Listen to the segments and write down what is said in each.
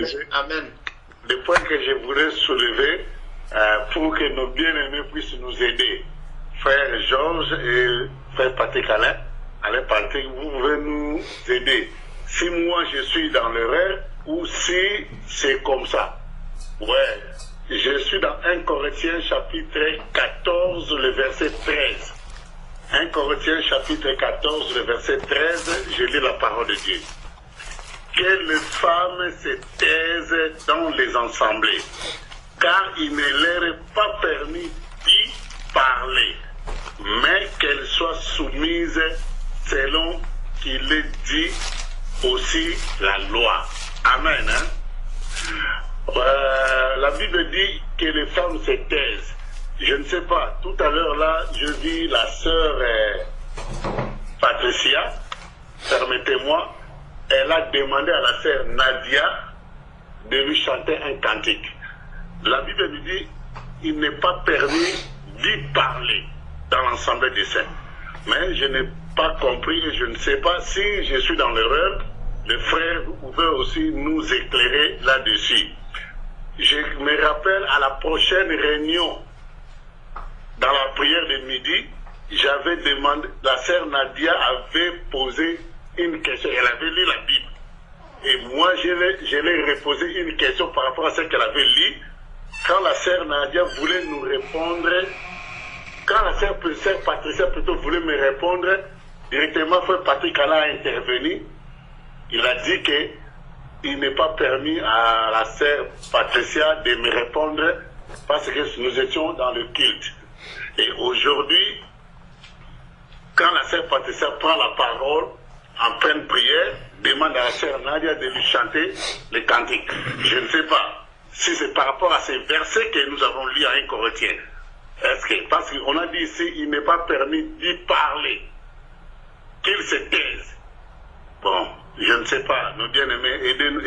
Amen. Le point que je voulais soulever pour que nos bien-aimés puissent nous aider. Frère Georges et frère Patrick Alain Patrick, vous pouvez nous aider. Si moi je suis dans l'erreur ou si c'est comme ça. Ouais, je suis dans 1 Corinthiens chapitre 14, le verset 13. 1 Corinthiens chapitre 14, le verset 13, je lis la parole de Dieu. Que les femmes se taisent dans les assemblées, car il ne leur est pas permis d'y parler, mais qu'elles soient soumises selon qu'il est dit aussi la loi. Amen. La Bible dit que les femmes se taisent. Je ne sais pas, tout à l'heure là, je vis la sœur Patricia, permettez-moi, elle a demandé à la sœur Nadia de lui chanter un cantique. La Bible lui dit, il n'est pas permis d'y parler dans l'ensemble des saints. Mais je n'ai pas compris et je ne sais pas si je suis dans l'erreur. Les frères pouvaient aussi nous éclairer là-dessus. Je me rappelle à la prochaine réunion, dans la prière de midi, j'avais demandé, la sœur Nadia avait posé une question, elle avait lu la Bible. Et moi, je l'ai reposé une question par rapport à ce qu'elle avait lu. Quand la sœur Nadia voulait nous répondre, quand la sœur Patricia plutôt voulait me répondre, directement, frère Patrick Alain a intervenu. Il a dit qu'il n'est pas permis à la sœur Patricia de me répondre parce que nous étions dans le culte. Et aujourd'hui, quand la sœur Patricia prend la parole en pleine prière, demande à la sœur Nadia de lui chanter les cantiques. Je ne sais pas si c'est par rapport à ces versets que nous avons lus à 1 Corinthiens. Est-ce que, parce qu'on a dit ici, il n'est pas permis d'y parler, qu'il se taise. Bon, je ne sais pas, nos bien-aimés,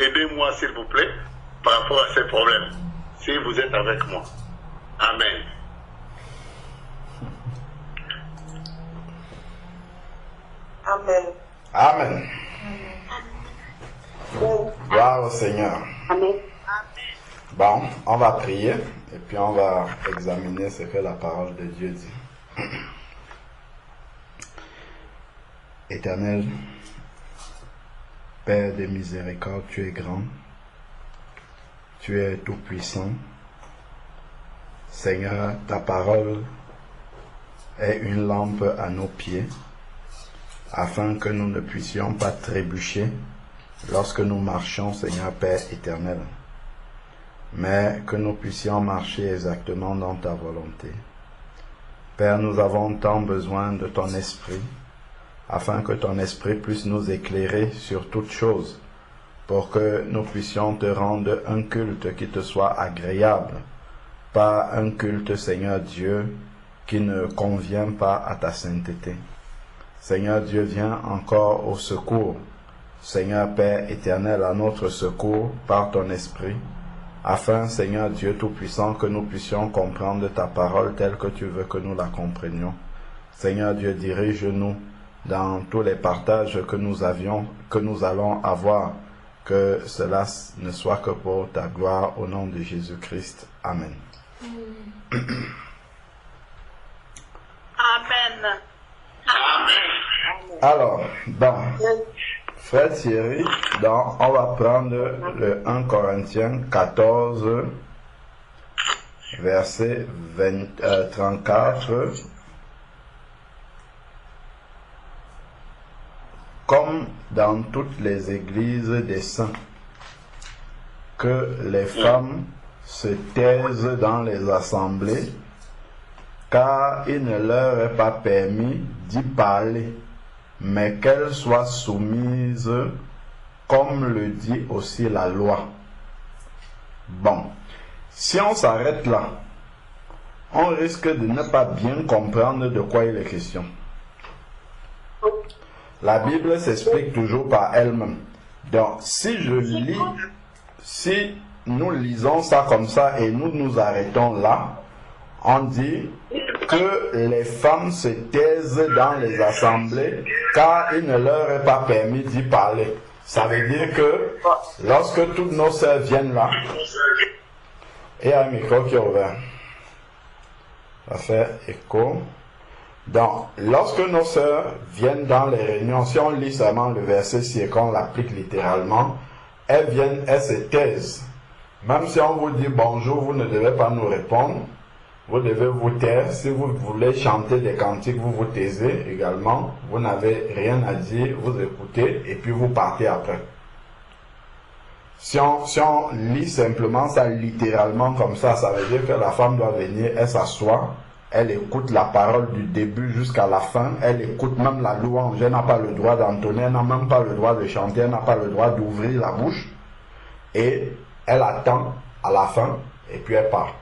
aidez-moi s'il vous plaît par rapport à ces problèmes, si vous êtes avec moi. Amen. Amen. Amen. Gloire au Seigneur. Amen. Bon, on va prier et puis on va examiner ce que la parole de Dieu dit. Éternel, Père de miséricorde, tu es grand, tu es tout puissant. Seigneur, ta parole est une lampe à nos pieds, afin que nous ne puissions pas trébucher lorsque nous marchons, Seigneur Père éternel, mais que nous puissions marcher exactement dans ta volonté. Père, nous avons tant besoin de ton esprit, afin que ton esprit puisse nous éclairer sur toutes choses, pour que nous puissions te rendre un culte qui te soit agréable, pas un culte, Seigneur Dieu, qui ne convient pas à ta sainteté. Seigneur Dieu, viens encore au secours, Seigneur Père éternel, à notre secours par ton esprit, afin, Seigneur Dieu Tout-Puissant, que nous puissions comprendre ta parole telle que tu veux que nous la comprenions. Seigneur Dieu, dirige-nous dans tous les partages que nous allons avoir, que cela ne soit que pour ta gloire, au nom de Jésus-Christ. Amen. Amen. Alors, Frère Thierry, on va prendre le 1 Corinthiens 14, verset 34. Comme dans toutes les églises des saints, que les femmes se taisent dans les assemblées, car il ne leur est pas permis d'y parler, mais qu'elles soient soumises, comme le dit aussi la loi. Bon, si on s'arrête là, on risque de ne pas bien comprendre de quoi il est question. La Bible s'explique toujours par elle-même. Donc, si nous lisons ça comme ça et nous nous arrêtons là, on dit que les femmes se taisent dans les assemblées car il ne leur est pas permis d'y parler. Ça veut dire que lorsque toutes nos sœurs viennent là, et il y a un micro qui est ouvert. Ça fait écho. Donc, lorsque nos sœurs viennent dans les réunions, si on lit seulement le verset ci et qu'on l'applique littéralement, elles viennent, elles se taisent. Même si on vous dit bonjour, vous ne devez pas nous répondre. Vous devez vous taire. Si vous voulez chanter des cantiques, vous vous taisez également. Vous n'avez rien à dire, vous écoutez et puis vous partez après. Si on lit simplement ça littéralement comme ça veut dire que la femme doit venir, elle s'assoit, elle écoute la parole du début jusqu'à la fin, elle écoute même la louange, elle n'a pas le droit d'entonner, elle n'a même pas le droit de chanter, elle n'a pas le droit d'ouvrir la bouche, et elle attend à la fin, et puis elle part.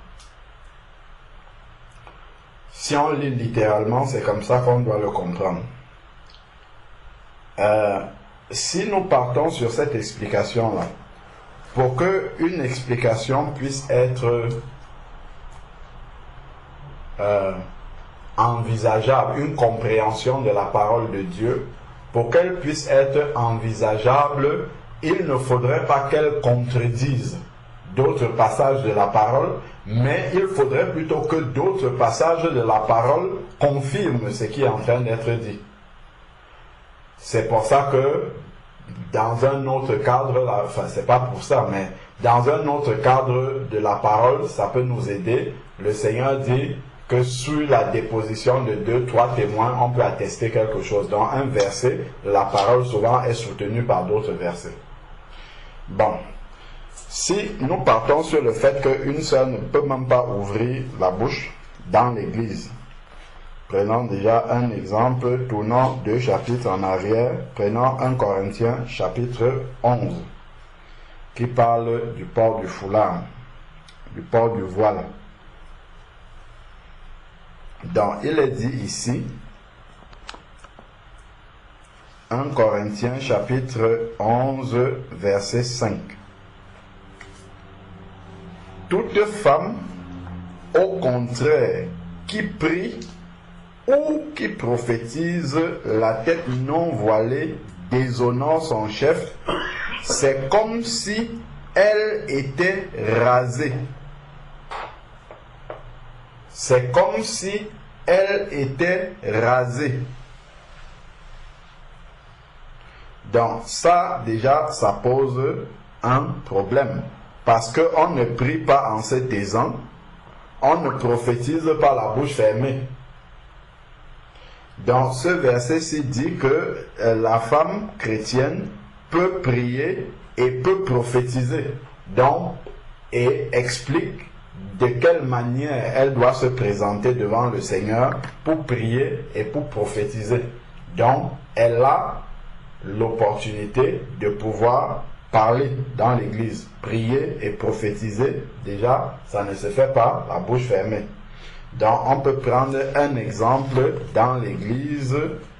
Si on lit littéralement, c'est comme ça qu'on doit le comprendre. Si nous partons sur cette explication-là, pour qu'une explication puisse être envisageable, une compréhension de la parole de Dieu, pour qu'elle puisse être envisageable, il ne faudrait pas qu'elle contredise d'autres passages de la parole, mais il faudrait plutôt que d'autres passages de la parole confirment ce qui est en train d'être dit. C'est pour ça que dans un autre cadre, enfin c'est pas pour ça, mais dans un autre cadre de la parole, ça peut nous aider. Le Seigneur dit que sur la déposition de 2-3 témoins, on peut attester quelque chose. Dans un verset, la parole souvent est soutenue par d'autres versets. Bon, si nous partons sur le fait qu'une sœur ne peut même pas ouvrir la bouche dans l'église, prenons déjà un exemple, tournons 2 chapitres en arrière, prenons 1 Corinthiens chapitre 11, qui parle du port du foulard, du port du voile. Donc, il est dit ici, 1 Corinthiens chapitre 11, verset 5. Toute femme, au contraire, qui prie ou qui prophétise la tête non voilée, déshonore son chef, c'est comme si elle était rasée. C'est comme si elle était rasée. Donc ça, déjà, ça pose un problème. Parce qu'on ne prie pas en se taisant, on ne prophétise pas la bouche fermée. Donc ce verset-ci dit que la femme chrétienne peut prier et peut prophétiser. Donc, et explique de quelle manière elle doit se présenter devant le Seigneur pour prier et pour prophétiser. Donc, elle a l'opportunité de pouvoir parler dans l'église, prier et prophétiser. Déjà, ça ne se fait pas la bouche fermée. Donc, on peut prendre un exemple dans l'église,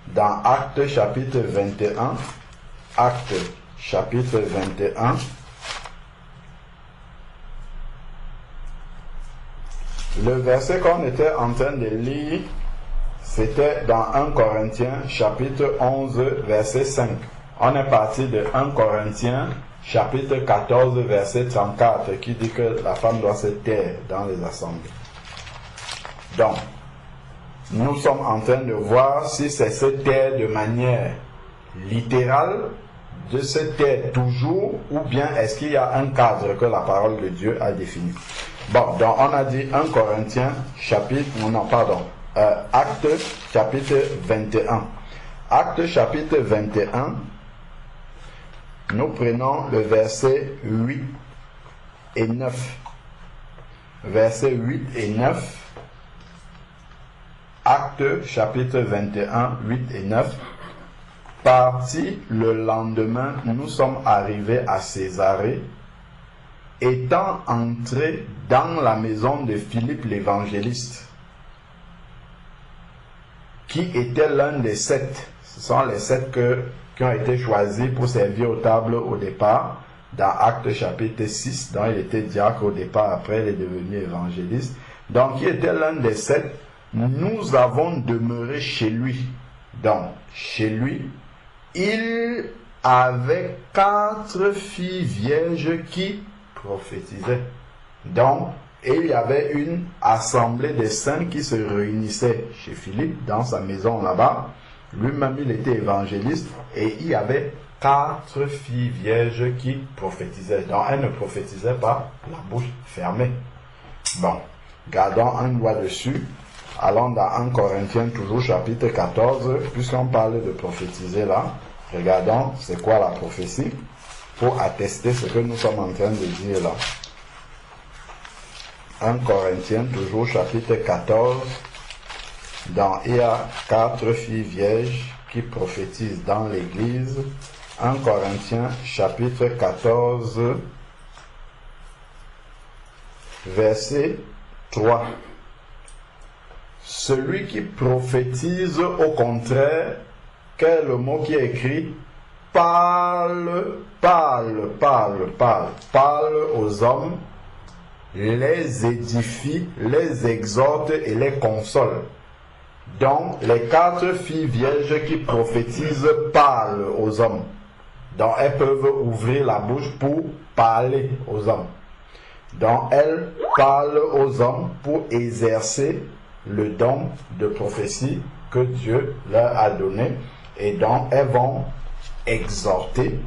dans Actes chapitre 21. Actes chapitre 21. Le verset qu'on était en train de lire, c'était dans 1 Corinthiens chapitre 11, verset 5. On est parti de 1 Corinthiens chapitre 14, verset 34, qui dit que la femme doit se taire dans les assemblées. Donc, nous sommes en train de voir si c'est se taire de manière littérale, de se taire toujours, ou bien est-ce qu'il y a un cadre que la parole de Dieu a défini. Bon, donc on a dit 1 Corinthiens chapitre, Actes chapitre 21. Actes chapitre 21, nous prenons le verset 8 et 9. Versets 8 et 9. Actes chapitre 21, 8 et 9. Parti le lendemain, nous sommes arrivés à Césarée. Étant entrés dans la maison de Philippe l'évangéliste, qui était l'un des 7. Ce sont les 7 qui ont été choisis pour servir aux tables au départ, dans Actes chapitre 6, dont il était diacre au départ, après il est devenu évangéliste. Donc, il était l'un des 7. Nous avons demeuré chez lui. Donc, chez lui, il avait 4 filles vierges qui prophétisaient. Donc, il y avait une assemblée des saints qui se réunissait chez Philippe, dans sa maison là-bas. Lui-même, il était évangéliste et il y avait 4 filles vierges qui prophétisaient. Donc, elles ne prophétisaient pas la bouche fermée. Bon, gardons un doigt dessus. Allons dans 1 Corinthiens, toujours chapitre 14, puisqu'on parle de prophétiser là. Regardons c'est quoi la prophétie pour attester ce que nous sommes en train de dire là. 1 Corinthiens, toujours chapitre 14, il y a 4 filles vierges qui prophétisent dans l'église. 1 Corinthiens, chapitre 14, verset 3. Celui qui prophétise, au contraire, quel est le mot qui est écrit? Parle aux hommes, les édifie, les exhorte et les console. Donc, les 4 filles vierges qui prophétisent parlent aux hommes. Donc, elles peuvent ouvrir la bouche pour parler aux hommes. Donc, elles parlent aux hommes pour exercer le don de prophétie que Dieu leur a donné. Et donc, elles vont exhorter,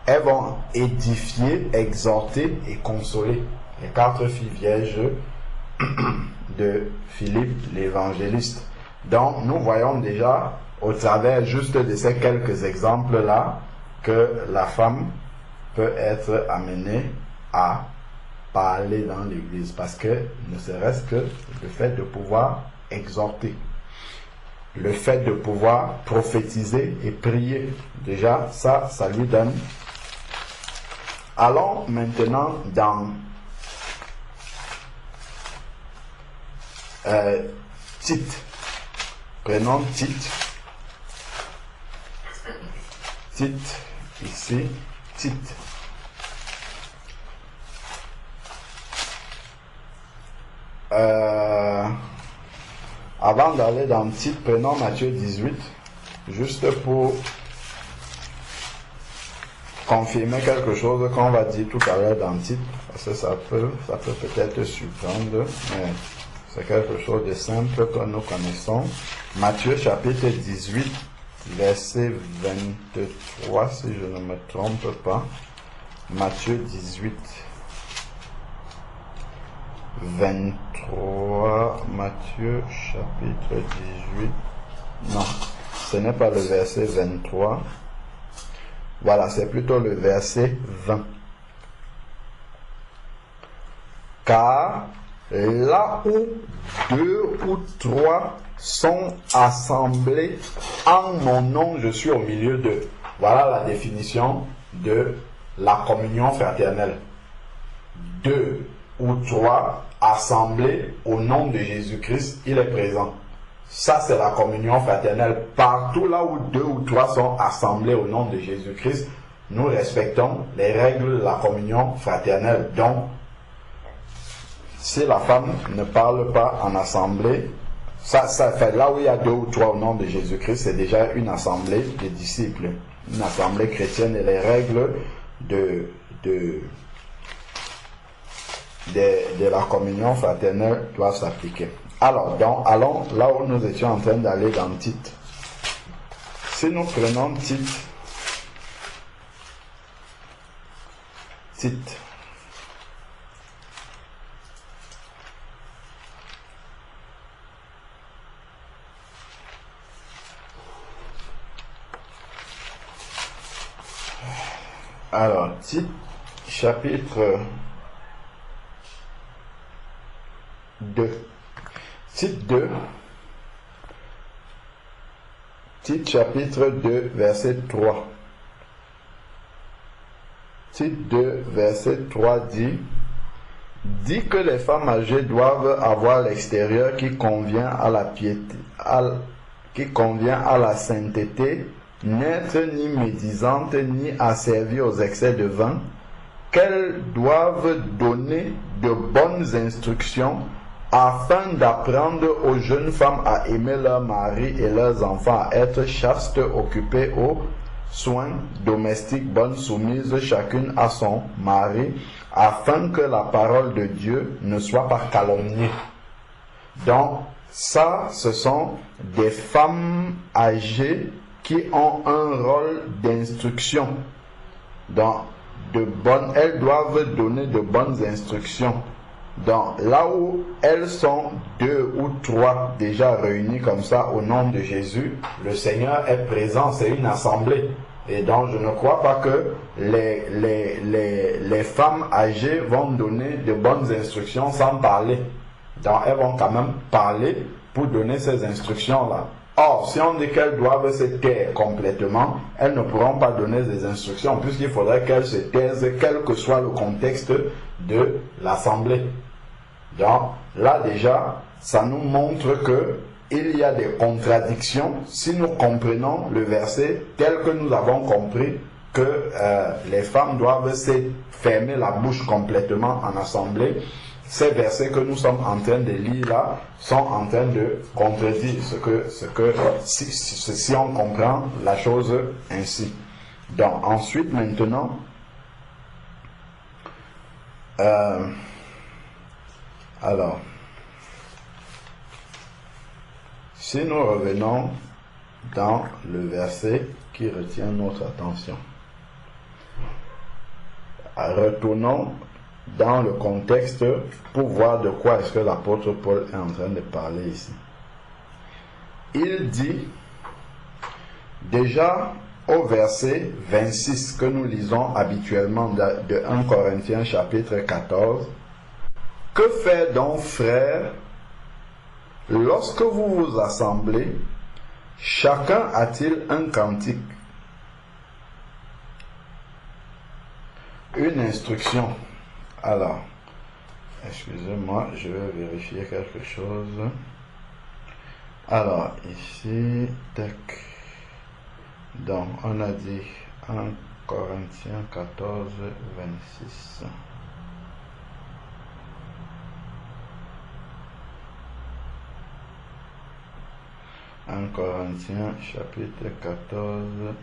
elles vont édifier, exhorter et consoler. Les 4 filles vierges de Philippe l'évangéliste. Donc, nous voyons déjà, au travers juste de ces quelques exemples-là, que la femme peut être amenée à parler dans l'église. Parce que, ne serait-ce que le fait de pouvoir exhorter, le fait de pouvoir prophétiser et prier, déjà, ça lui donne. Allons maintenant dans Tite. Prenons Tite. Tite, ici, Tite. Avant d'aller dans Tite, prenons Matthieu 18, juste pour confirmer quelque chose qu'on va dire tout à l'heure dans Tite, parce que ça peut peut-être surprendre, mais c'est quelque chose de simple que nous connaissons. Matthieu chapitre 18, verset 23, si je ne me trompe pas. Matthieu 18, 23, Matthieu chapitre 18. Non, ce n'est pas le verset 23. Voilà, c'est plutôt le verset 20. Car là où 2 ou 3 sont assemblés en mon nom, je suis au milieu d'eux. Voilà la définition de la communion fraternelle. 2 ou 3 assemblés au nom de Jésus-Christ, il est présent. Ça, c'est la communion fraternelle. Partout là où 2 ou 3 sont assemblés au nom de Jésus-Christ, nous respectons les règles de la communion fraternelle. Donc, si la femme ne parle pas en assemblée, ça fait là où il y a 2 ou 3 au nom de Jésus-Christ, c'est déjà une assemblée de disciples, une assemblée chrétienne, et les règles de la communion fraternelle doivent s'appliquer. Alors, donc, allons là où nous étions en train d'aller dans Tite. Si nous prenons Tite, alors, Tite, chapitre 2. Tite 2. Tite chapitre 2, verset 3. Tite 2, verset 3 dit que les femmes âgées doivent avoir l'extérieur qui convient à la piété, qui convient à la sainteté, n'être ni médisantes ni asservies aux excès de vin, qu'elles doivent donner de bonnes instructions afin d'apprendre aux jeunes femmes à aimer leurs maris et leurs enfants, à être chastes, occupées aux soins, domestiques, bonnes, soumises, chacune à son mari, afin que la parole de Dieu ne soit pas calomniée. Donc, ça, ce sont des femmes âgées qui ont un rôle d'instruction. Donc, elles doivent donner de bonnes instructions. Donc, là où elles sont 2 ou 3 déjà réunies comme ça au nom de Jésus, le Seigneur est présent, c'est une assemblée. Et donc, je ne crois pas que les femmes âgées vont donner de bonnes instructions sans parler. Donc, elles vont quand même parler pour donner ces instructions-là. Or, si on dit qu'elles doivent se taire complètement, elles ne pourront pas donner des instructions, puisqu'il faudrait qu'elles se taisent, quel que soit le contexte de l'assemblée. Donc, là déjà, ça nous montre que il y a des contradictions si nous comprenons le verset tel que nous avons compris que les femmes doivent se fermer la bouche complètement en assemblée. Ces versets que nous sommes en train de lire là sont en train de contredire si on comprend la chose ainsi. Donc ensuite maintenant, alors, si nous revenons dans le verset qui retient notre attention, retournons dans le contexte pour voir de quoi est-ce que l'apôtre Paul est en train de parler ici. Il dit déjà au verset 26 que nous lisons habituellement de 1 Corinthiens chapitre 14, « Que fait donc, frères, lorsque vous vous assemblez, chacun a-t-il un cantique, une instruction ?» Alors, excusez-moi, je vais vérifier quelque chose. Alors, ici, tac. Donc, on a dit 1 Corinthiens 14, 26. « 1 Corinthiens chapitre 14.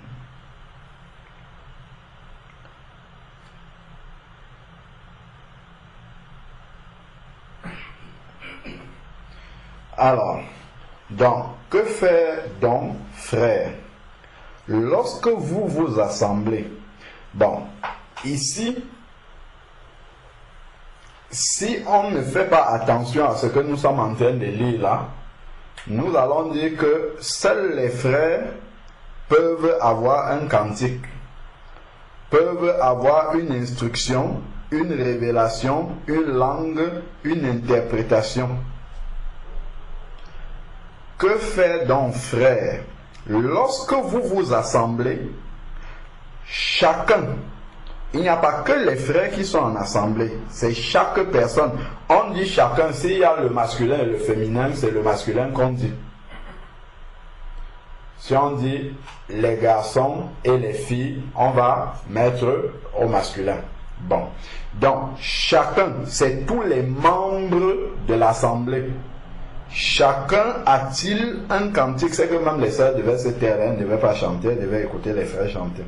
Alors, donc, que faire donc, frères, lorsque vous vous assemblez? Bon, ici, si on ne fait pas attention à ce que nous sommes en train de lire là, nous allons dire que seuls les frères peuvent avoir un cantique, peuvent avoir une instruction, une révélation, une langue, une interprétation. Que faire donc, frères, lorsque vous vous assemblez, chacun, il n'y a pas que les frères qui sont en assemblée, c'est chaque personne. On dit chacun, s'il y a le masculin et le féminin, c'est le masculin qu'on dit. Si on dit les garçons et les filles, on va mettre au masculin. Bon, donc chacun, c'est tous les membres de l'assemblée. Chacun a-t-il un cantique? C'est que même les sœurs devaient se taire, elles ne devaient pas chanter, elles devaient écouter les frères chanter.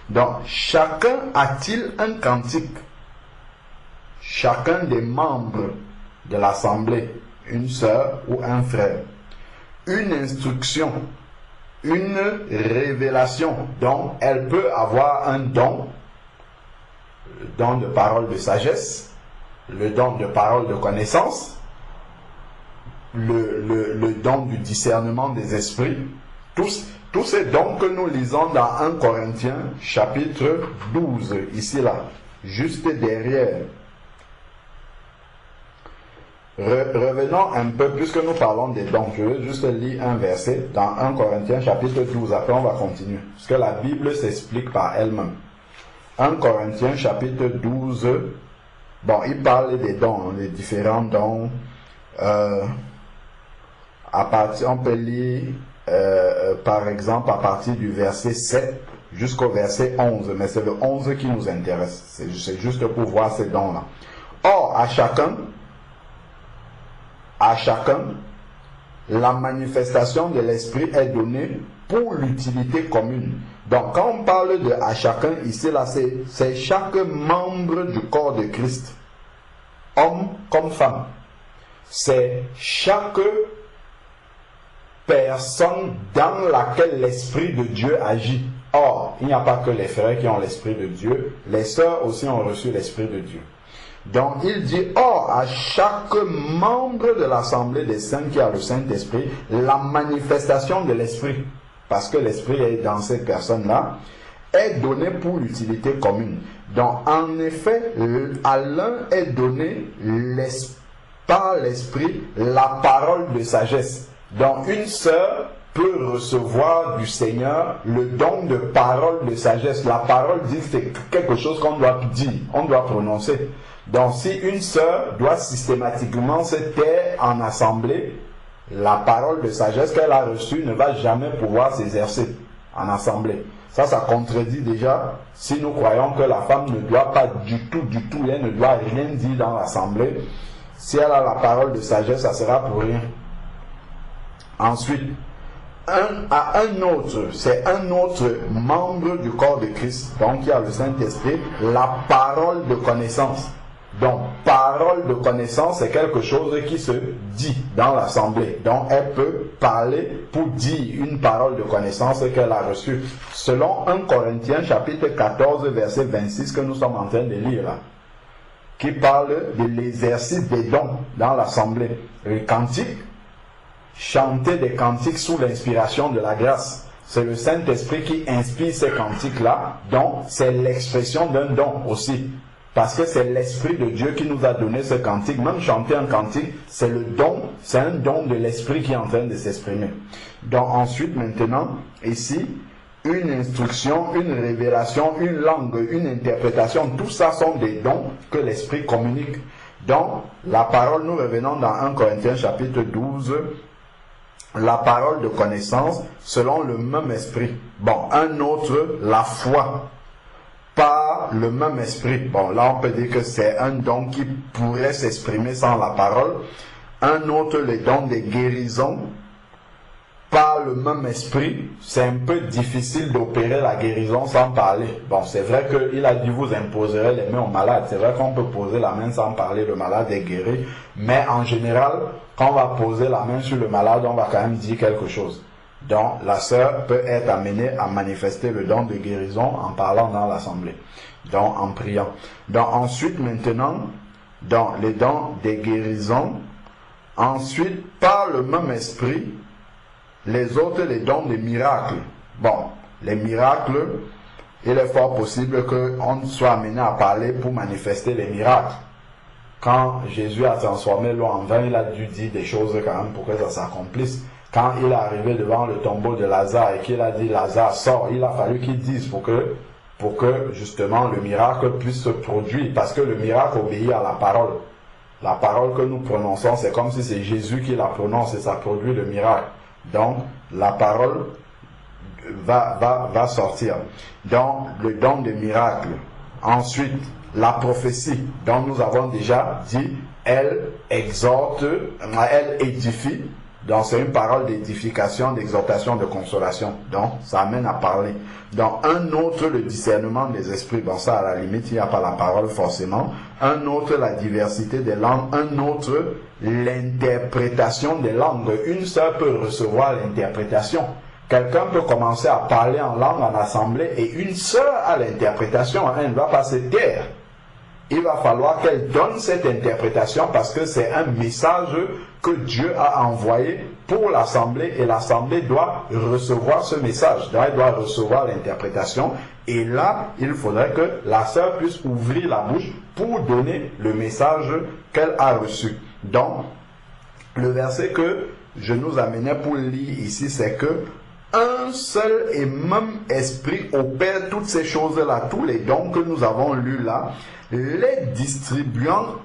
Donc, chacun a-t-il un cantique? Chacun des membres de l'assemblée, une sœur ou un frère. Une instruction, une révélation. Donc, elle peut avoir un don, le don de parole de sagesse, le don de parole de connaissance, le don du discernement des esprits, tous ces dons que nous lisons dans 1 Corinthiens chapitre 12, ici là, juste derrière. Revenons un peu, puisque nous parlons des dons, je vais juste lire un verset dans 1 Corinthiens chapitre 12, après on va continuer, parce que la Bible s'explique par elle-même. 1 Corinthiens chapitre 12, bon, il parle des dons, les différents dons. On peut lire par exemple à partir du verset 7 jusqu'au verset 11, mais c'est le 11 qui nous intéresse, c'est juste pour voir ces dons là. Or à chacun la manifestation de l'esprit est donnée pour l'utilité commune. Donc, quand on parle de à chacun, ici, là, c'est chaque membre du corps de Christ, homme comme femme. C'est chaque personne dans laquelle l'Esprit de Dieu agit. Or, il n'y a pas que les frères qui ont l'Esprit de Dieu, les sœurs aussi ont reçu l'Esprit de Dieu. Donc, il dit, or, à chaque membre de l'Assemblée des saints qui a le Saint-Esprit, la manifestation de l'Esprit, parce que l'Esprit est dans cette personne-là, est donnée pour l'utilité commune. Donc, en effet, à l'un est donné par l'Esprit la parole de sagesse. Donc, une sœur peut recevoir du Seigneur le don de parole de sagesse. La parole dit c'est quelque chose qu'on doit dire, on doit prononcer. Donc, si une sœur doit systématiquement se taire en assemblée, la parole de sagesse qu'elle a reçue ne va jamais pouvoir s'exercer en assemblée. Ça contredit déjà si nous croyons que la femme ne doit pas du tout, elle ne doit rien dire dans l'assemblée. Si elle a la parole de sagesse, ça sera pour rien. Ensuite, c'est un autre membre du corps de Christ, donc il y a le Saint-Esprit, la parole de connaissance. Donc, parole de connaissance, c'est quelque chose qui se dit dans l'assemblée. Donc, elle peut parler pour dire une parole de connaissance qu'elle a reçue. Selon 1 Corinthiens chapitre 14, verset 26 que nous sommes en train de lire là, qui parle de l'exercice des dons dans l'assemblée. Le cantique, chanter des cantiques sous l'inspiration de la grâce. C'est le Saint-Esprit qui inspire ces cantiques-là, donc c'est l'expression d'un don aussi. Parce que c'est l'Esprit de Dieu qui nous a donné ce cantique. Même chanter un cantique, c'est le don, c'est un don de l'Esprit qui est en train de s'exprimer. Donc ensuite, maintenant, ici, une instruction, une révélation, une langue, une interprétation, tout ça sont des dons que l'Esprit communique. Donc, la parole, nous revenons dans 1 Corinthiens chapitre 12, la parole de connaissance selon le même esprit. Bon, un autre, la foi, par le même esprit. Bon, là on peut dire que c'est un don qui pourrait s'exprimer sans la parole. Un autre, le don de guérison, par le même esprit. C'est un peu difficile d'opérer la guérison sans parler. Bon, c'est vrai qu'il a dit vous imposerez les mains aux malades. C'est vrai qu'on peut poser la main sans parler, le malade est guéri. Mais en général, quand on va poser la main sur le malade, on va quand même dire quelque chose. Donc, la sœur peut être amenée à manifester le don de guérison en parlant dans l'assemblée. Donc, en priant. Donc, ensuite, maintenant, dans les dons de guérison, ensuite, par le même esprit, les autres, les dons de miracles. Bon, les miracles, il est fort possible qu'on soit amené à parler pour manifester les miracles. Quand Jésus a transformé l'eau en vin, il a dû dire des choses quand même pour que ça s'accomplisse. Quand il est arrivé devant le tombeau de Lazare et qu'il a dit Lazare sort, il a fallu qu'il dise pour que justement le miracle puisse se produire. Parce que le miracle obéit à la parole. La parole que nous prononçons, c'est comme si c'est Jésus qui la prononce et ça produit le miracle. Donc, la parole va sortir. Donc, le don de miracle. Ensuite, la prophétie, dont nous avons déjà dit, elle exhorte, elle édifie. Donc, c'est une parole d'édification, d'exhortation, de consolation. Donc, ça amène à parler. Donc, un autre, le discernement des esprits. Bon, ça, à la limite, il n'y a pas la parole forcément. Un autre, la diversité des langues. Un autre, l'interprétation des langues. Une sœur peut recevoir l'interprétation. Quelqu'un peut commencer à parler en langue en assemblée et une sœur a l'interprétation. Elle ne va pas se taire. Il va falloir qu'elle donne cette interprétation parce que c'est un message que Dieu a envoyé pour l'assemblée et l'assemblée doit recevoir ce message. Donc, elle doit recevoir l'interprétation et là, il faudrait que la sœur puisse ouvrir la bouche pour donner le message qu'elle a reçu. Donc, le verset que je nous amenais pour lire ici, c'est que un seul et même esprit opère toutes ces choses-là, tous les dons que nous avons lus là, les distribuant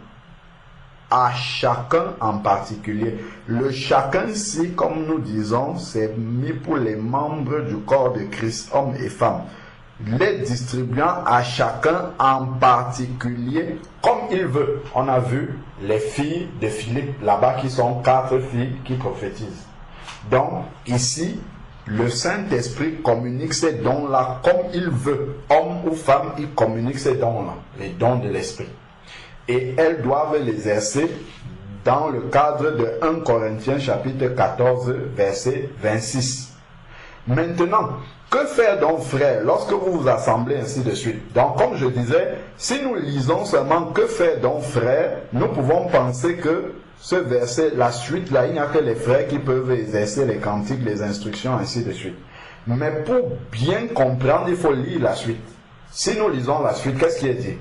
à chacun en particulier. Le chacun ici, comme nous disons, c'est mis pour les membres du corps de Christ, hommes et femmes. Les distribuant à chacun en particulier comme il veut. On a vu les filles de Philippe là-bas qui sont 4 filles qui prophétisent. Donc ici, Le Saint-Esprit communique ces dons-là comme il veut. Homme ou femme, il communique ces dons-là, les dons de l'Esprit. Et elles doivent l'exercer dans le cadre de 1 Corinthiens chapitre 14, verset 26. Maintenant, que faire donc, frères, lorsque vous vous assemblez ainsi de suite? Donc, comme je disais, si nous lisons seulement que faire donc, frères, nous pouvons penser que ce verset, la suite là, il n'y a que les frères qui peuvent exercer les cantiques, les instructions, ainsi de suite. Mais pour bien comprendre, il faut lire la suite. Si nous lisons la suite, qu'est-ce qui est dit?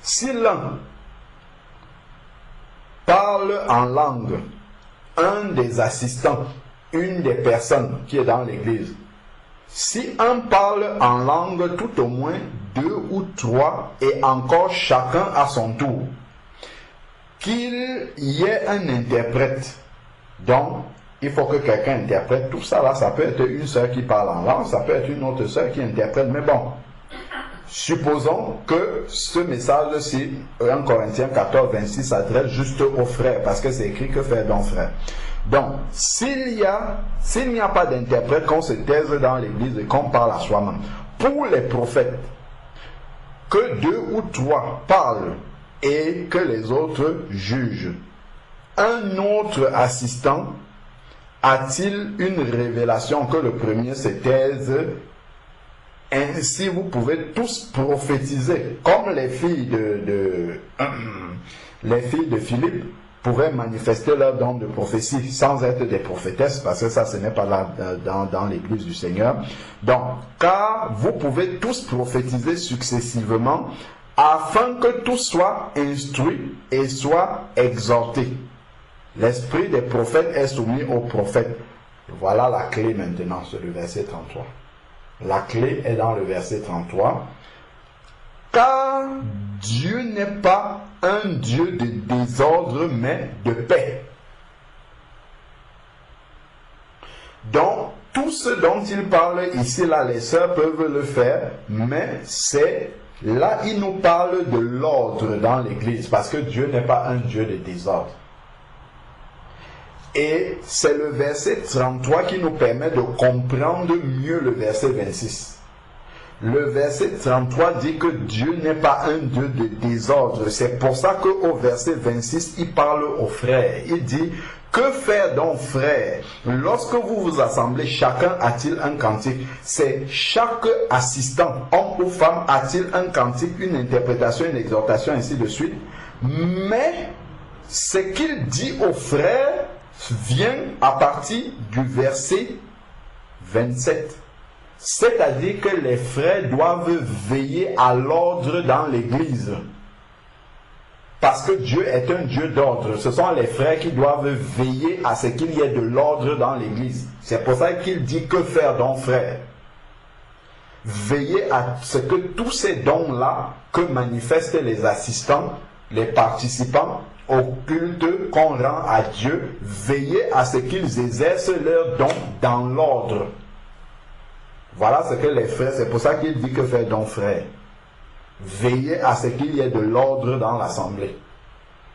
Si l'un parle en langue, un des assistants, une des personnes qui est dans l'église, si un parle en langue, tout au moins 2 ou 3, et encore chacun à son tour, qu'il y ait un interprète. Donc, il faut que quelqu'un interprète. Tout ça là, ça peut être une sœur qui parle en langue, ça peut être une autre sœur qui interprète, mais bon, supposons que ce message-ci, 1 Corinthiens 14, 26, s'adresse juste aux frères, parce que c'est écrit que faire donc frère. Donc, s'il n'y a pas d'interprète, qu'on se taise dans l'église et qu'on parle à soi-même. Pour les prophètes, que 2 ou 3 parlent et que les autres jugent. Un autre assistant a-t-il une révélation que le premier se taise? Ainsi, vous pouvez tous prophétiser, comme les filles de Philippe pouvaient manifester leur don de prophétie sans être des prophétesses, parce que ça, ce n'est pas là dans l'église du Seigneur. Donc, car vous pouvez tous prophétiser successivement, afin que tous soient instruits et soient exhortés. L'esprit des prophètes est soumis aux prophètes. Voilà la clé maintenant, c'est le verset 33. La clé est dans le verset 33. Car Dieu n'est pas un Dieu de désordre, mais de paix. Donc, tout ce dont il parle ici, là, les sœurs peuvent le faire, mais c'est là, il nous parle de l'ordre dans l'église, parce que Dieu n'est pas un Dieu de désordre. Et c'est le verset 33 qui nous permet de comprendre mieux le verset 26. Le verset 33 dit que Dieu n'est pas un Dieu de désordre. C'est pour ça qu'au verset 26, il parle aux frères. Il dit, que faire donc, frères? Lorsque vous vous assemblez, chacun a-t-il un cantique? C'est chaque assistant, homme ou femme, a-t-il un cantique, une interprétation, une exhortation, ainsi de suite. Mais ce qu'il dit aux frères vient à partir du verset 27. C'est-à-dire que les frères doivent veiller à l'ordre dans l'église. Parce que Dieu est un Dieu d'ordre. Ce sont les frères qui doivent veiller à ce qu'il y ait de l'ordre dans l'église. C'est pour ça qu'il dit, que faire donc, frères? Veiller à ce que tous ces dons-là que manifestent les assistants, les participants au culte qu'on rend à Dieu, veiller à ce qu'ils exercent leurs dons dans l'ordre. Voilà ce que les frères, c'est pour ça qu'il dit, que faire donc, frères? Veiller à ce qu'il y ait de l'ordre dans l'assemblée.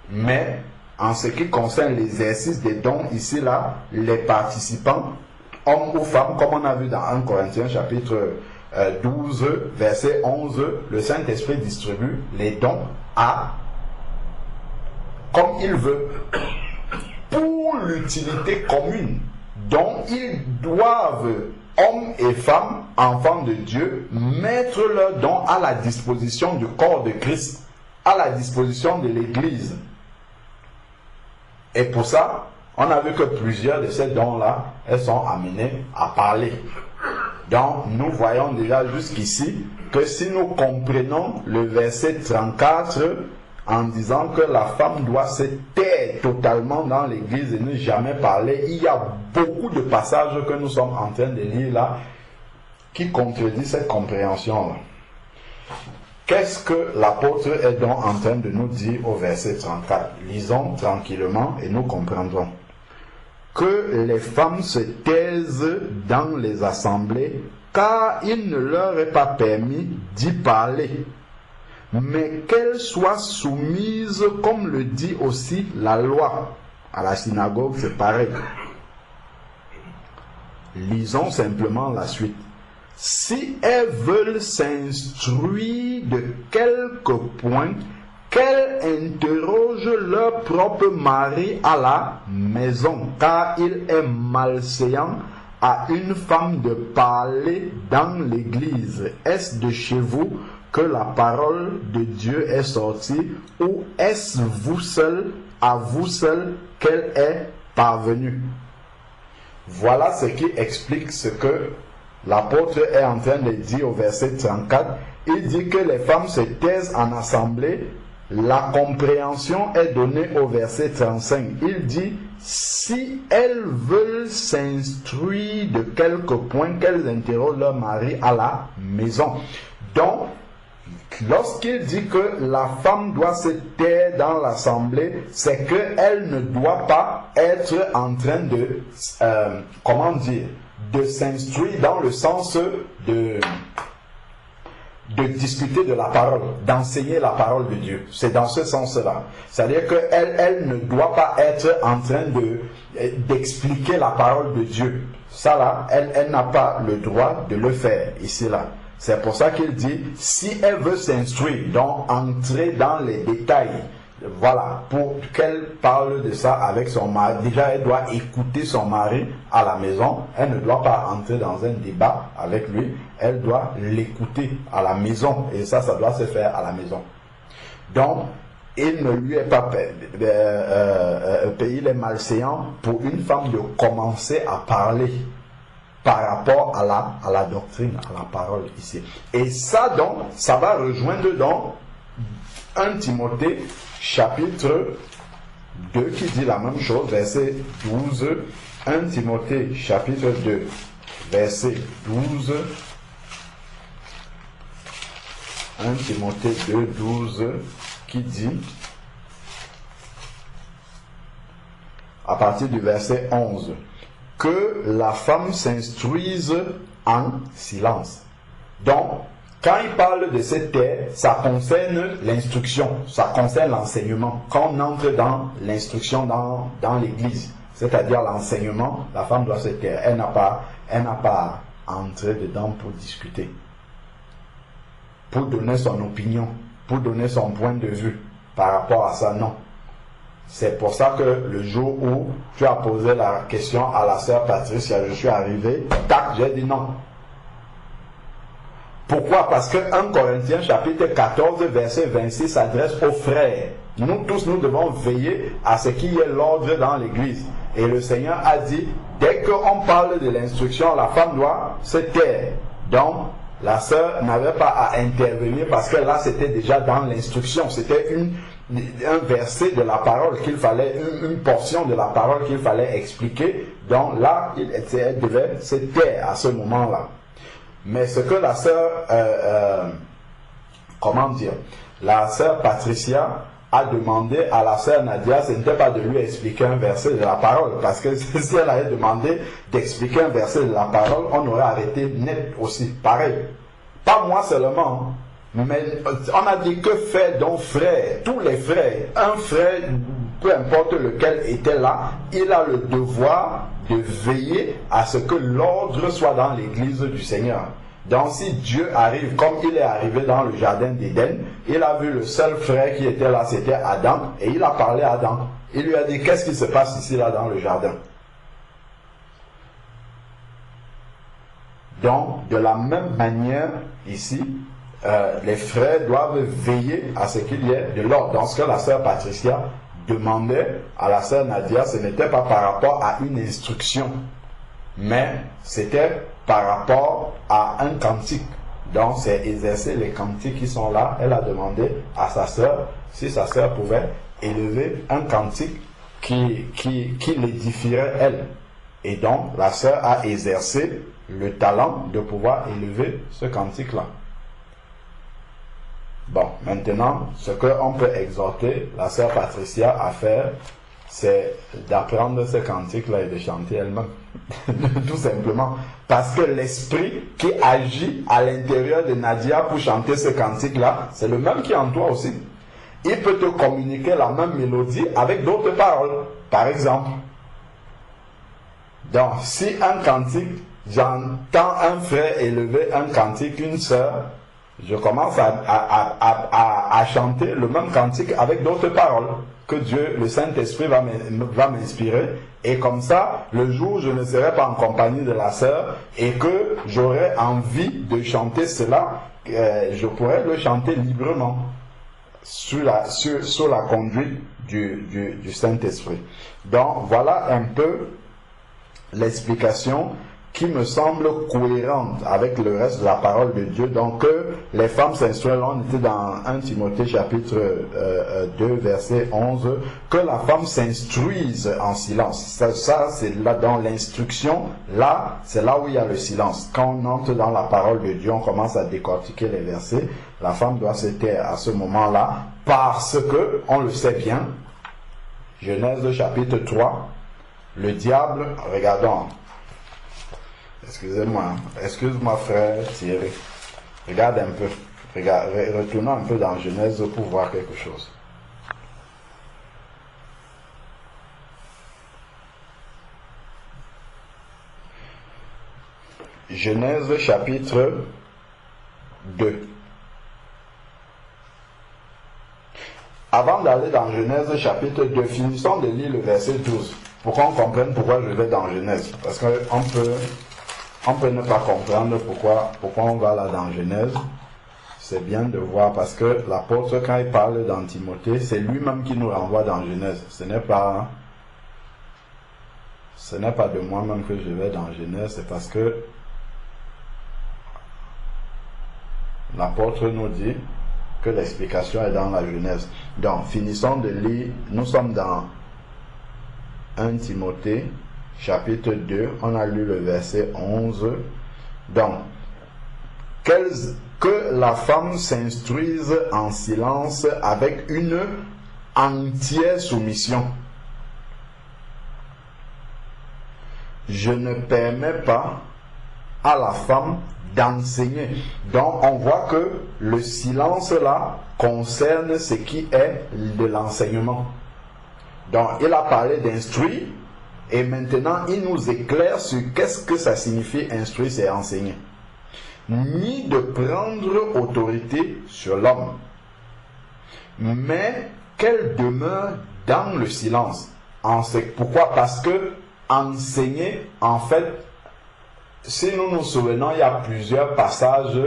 Mais en ce qui concerne l'exercice des dons, ici là, les participants, hommes ou femmes, comme on a vu dans 1 Corinthiens chapitre 12, verset 11, le Saint-Esprit distribue les dons à comme il veut, pour l'utilité commune, dont ils doivent, hommes et femmes, enfants de Dieu, mettre leurs dons à la disposition du corps de Christ, à la disposition de l'Église. Et pour ça, on a vu que plusieurs de ces dons-là, elles sont amenées à parler. Donc, nous voyons déjà jusqu'ici que si nous comprenons le verset 34, en disant que la femme doit se taire totalement dans l'église et ne jamais parler, il y a beaucoup de passages que nous sommes en train de lire là qui contredisent cette compréhension-là. Qu'est-ce que l'apôtre est donc en train de nous dire au verset 34? Lisons tranquillement et nous comprendrons. Que les femmes se taisent dans les assemblées, car il ne leur est pas permis d'y parler, mais qu'elles soient soumises, comme le dit aussi la loi. À la synagogue, c'est pareil. Lisons simplement la suite. Si elles veulent s'instruire de quelques points, qu'elles interrogent leur propre mari à la maison, car il est malséant à une femme de parler dans l'église. Est-ce de chez vous que la parole de Dieu est sortie, ou est-ce vous seul, à vous seul, qu'elle est parvenue? Voilà ce qui explique ce que l'apôtre est en train de dire au verset 34. Il dit que les femmes se taisent en assemblée. La compréhension est donnée au verset 35. Il dit, si elles veulent s'instruire de quelques points, qu'elles interrogent leur mari à la maison. Donc, lorsqu'il dit que la femme doit se taire dans l'assemblée, c'est qu'elle ne doit pas être en train de, de s'instruire dans le sens de discuter de la parole, d'enseigner la parole de Dieu. C'est dans ce sens-là. C'est-à-dire qu'elle ne doit pas être en train d'expliquer la parole de Dieu. Ça là, elle n'a pas le droit de le faire ici là. C'est pour ça qu'il dit, si elle veut s'instruire, donc entrer dans les détails, voilà, pour qu'elle parle de ça avec son mari. Déjà, elle doit écouter son mari à la maison. Elle ne doit pas entrer dans un débat avec lui. Elle doit l'écouter à la maison. Et ça doit se faire à la maison. Donc, il ne lui est pas payé les malséants pour une femme de commencer à parler par rapport à la doctrine, à la parole ici. Et ça donc, ça va rejoindre donc 1 Timothée chapitre 2 qui dit la même chose, verset 12. 1 Timothée chapitre 2, verset 12. 1 Timothée 2, 12 qui dit, à partir du verset 11, que la femme s'instruise en silence. Donc, quand il parle de cette terre, ça concerne l'instruction, ça concerne l'enseignement. Quand on entre dans l'instruction dans l'église, c'est-à-dire l'enseignement, la femme doit se taire. Elle n'a pas entré dedans pour discuter, pour donner son opinion, pour donner son point de vue par rapport à ça, non. C'est pour ça que le jour où tu as posé la question à la sœur Patricia, je suis arrivé, tac, j'ai dit non. Pourquoi? Parce que 1 Corinthiens chapitre 14 verset 26 s'adresse aux frères. Nous tous, nous devons veiller à ce qu'il y ait l'ordre dans l'église. Et le Seigneur a dit, dès qu'on parle de l'instruction, la femme doit se taire. Donc, la sœur n'avait pas à intervenir parce que là, c'était déjà dans l'instruction. C'était un verset de la parole qu'il fallait, une portion de la parole qu'il fallait expliquer. Donc là, elle devait se taire à ce moment-là. Mais ce que la sœur, la sœur Patricia a demandé à la sœur Nadia, ce n'était pas de lui expliquer un verset de la parole, parce que si elle avait demandé d'expliquer un verset de la parole, on aurait arrêté net aussi. Pareil. Pas moi seulement, mais on a dit que faire donc frère, tous les frères, un frère, peu importe lequel était là, il a le devoir de veiller à ce que l'ordre soit dans l'église du Seigneur. Donc si Dieu arrive, comme il est arrivé dans le jardin d'Éden, il a vu le seul frère qui était là, c'était Adam, et il a parlé à Adam. Il lui a dit, qu'est-ce qui se passe ici, là, dans le jardin? Donc, de la même manière, ici, les frères doivent veiller à ce qu'il y ait de l'ordre. Dans ce que la sœur Patricia demandait à la sœur Nadia, ce n'était pas par rapport à une instruction, mais c'était par rapport à un cantique. Donc c'est exercer les cantiques qui sont là. Elle a demandé à sa sœur si sa sœur pouvait élever un cantique qui l'édifierait elle. Et donc la sœur a exercé le talent de pouvoir élever ce cantique-là. Bon, maintenant, ce qu'on peut exhorter la sœur Patricia à faire, c'est d'apprendre ce cantique-là et de chanter elle-même. Tout simplement. Parce que l'esprit qui agit à l'intérieur de Nadia pour chanter ce cantique-là, c'est le même qui est en toi aussi. Il peut te communiquer la même mélodie avec d'autres paroles, par exemple. Donc, si un cantique, j'entends un frère élever un cantique, une sœur, je commence à chanter le même cantique avec d'autres paroles que Dieu, le Saint-Esprit va m'inspirer. Et comme ça, le jour où je ne serai pas en compagnie de la sœur et que j'aurai envie de chanter cela, je pourrai le chanter librement sous la conduite du Saint-Esprit. Donc, voilà un peu l'explication qui me semble cohérente avec le reste de la parole de Dieu. Donc, les femmes s'instruisent, on était dans 1 Timothée chapitre 2 verset 11, que la femme s'instruise en silence. Ça c'est là dans l'instruction, là, c'est là où il y a le silence. Quand on entre dans la parole de Dieu, on commence à décortiquer les versets, la femme doit se taire à ce moment-là, parce que, on le sait bien, Genèse chapitre 3, le diable, regardons, excuse-moi frère Thierry, regarde un peu, retournons un peu dans Genèse pour voir quelque chose. Genèse chapitre 2. Avant d'aller dans Genèse chapitre 2, finissons de lire le verset 12, pour qu'on comprenne pourquoi je vais dans Genèse. Parce qu'on peut ne pas comprendre pourquoi on va là dans Genèse. C'est bien de voir, parce que l'apôtre, quand il parle dans Timothée, c'est lui-même qui nous renvoie dans Genèse. Ce n'est pas de moi-même que je vais dans Genèse, c'est parce que l'apôtre nous dit que l'explication est dans la Genèse. Donc, finissons de lire. Nous sommes dans 1 Timothée, chapitre 2. On a lu le verset 11. Donc, que la femme s'instruise en silence avec une entière soumission. Je ne permets pas à la femme d'enseigner. Donc on voit que le silence là concerne ce qui est de l'enseignement. Donc il a parlé d'instruire et maintenant il nous éclaire sur qu'est-ce que ça signifie instruire, c'est enseigner. Ni de prendre autorité sur l'homme, mais qu'elle demeure dans le silence. Pourquoi? Parce que enseigner, en fait, si nous nous souvenons, il y a plusieurs passages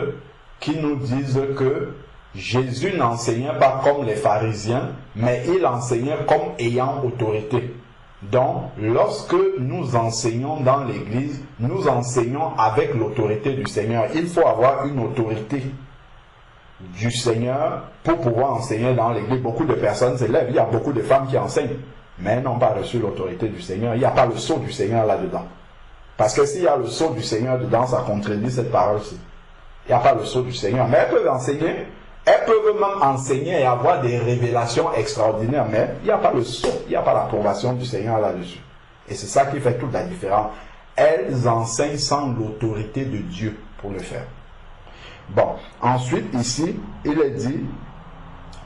qui nous disent que Jésus n'enseignait pas comme les pharisiens, mais il enseignait comme ayant autorité. Donc, lorsque nous enseignons dans l'église, nous enseignons avec l'autorité du Seigneur. Il faut avoir une autorité du Seigneur pour pouvoir enseigner dans l'église. Beaucoup de personnes s'élèvent, il y a beaucoup de femmes qui enseignent, mais elles n'ont pas reçu l'autorité du Seigneur. Il n'y a pas le sceau du Seigneur là-dedans. Parce que s'il y a le sceau du Seigneur dedans, ça contredit cette parole-ci. Il n'y a pas le sceau du Seigneur. Mais elles peuvent enseigner. Elles peuvent même enseigner et avoir des révélations extraordinaires. Mais il n'y a pas le sceau. Il n'y a pas l'approbation du Seigneur là-dessus. Et c'est ça qui fait toute la différence. Elles enseignent sans l'autorité de Dieu pour le faire. Bon. Ensuite, ici, il est dit,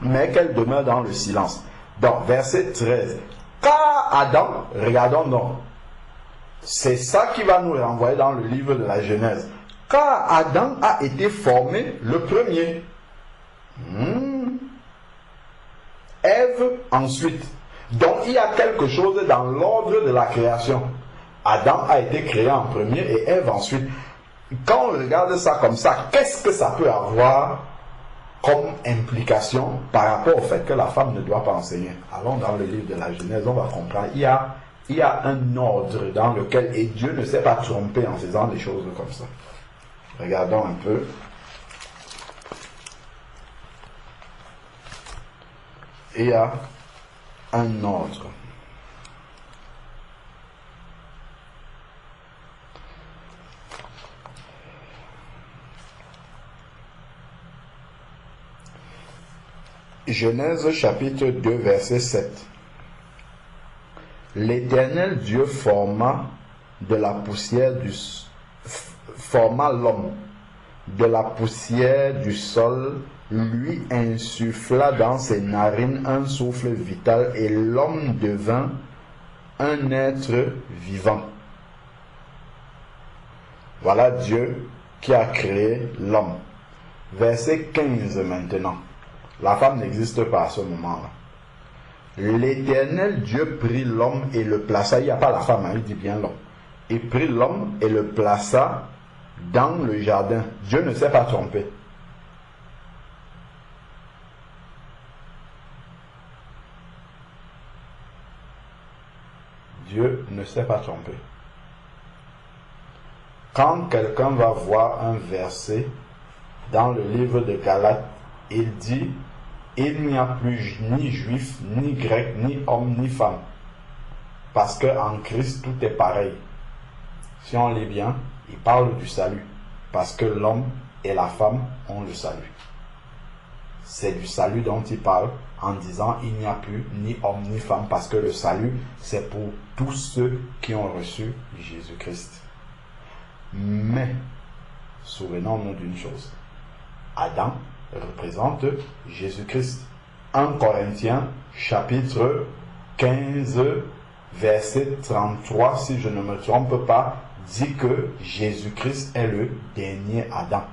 mais qu'elle demeure dans le silence. Donc, verset 13. Car Adam, regardons donc. C'est ça qui va nous renvoyer dans le livre de la Genèse. Car Adam a été formé le premier. Ève ensuite. Donc il y a quelque chose dans l'ordre de la création. Adam a été créé en premier et Ève ensuite. Quand on regarde ça comme ça, qu'est-ce que ça peut avoir comme implication par rapport au fait que la femme ne doit pas enseigner? Allons dans le livre de la Genèse, on va comprendre. Il y a un ordre dans lequel, et Dieu ne s'est pas trompé en faisant des choses comme ça. Regardons un peu. Il y a un ordre. Genèse chapitre 2 verset 7. L'Éternel Dieu forma l'homme de la poussière du sol, lui insuffla dans ses narines un souffle vital et l'homme devint un être vivant. Voilà Dieu qui a créé l'homme. Verset 15 maintenant. La femme n'existe pas à ce moment-là. L'Éternel Dieu prit l'homme et le plaça, il n'y a pas la femme, il dit bien l'homme. Il prit l'homme et le plaça dans le jardin. Dieu ne s'est pas trompé. Dieu ne s'est pas trompé. Quand quelqu'un va voir un verset dans le livre de Galates, il dit: il n'y a plus ni juif, ni grec, ni homme, ni femme. Parce qu'en Christ, tout est pareil. Si on lit bien, il parle du salut. Parce que l'homme et la femme ont le salut. C'est du salut dont il parle en disant: il n'y a plus ni homme, ni femme. Parce que le salut, c'est pour tous ceux qui ont reçu Jésus-Christ. Mais, souvenons-nous d'une chose. Adam représente Jésus-Christ. 1 Corinthiens chapitre 15 verset 33, si je ne me trompe pas, dit que Jésus-Christ est le dernier Adam.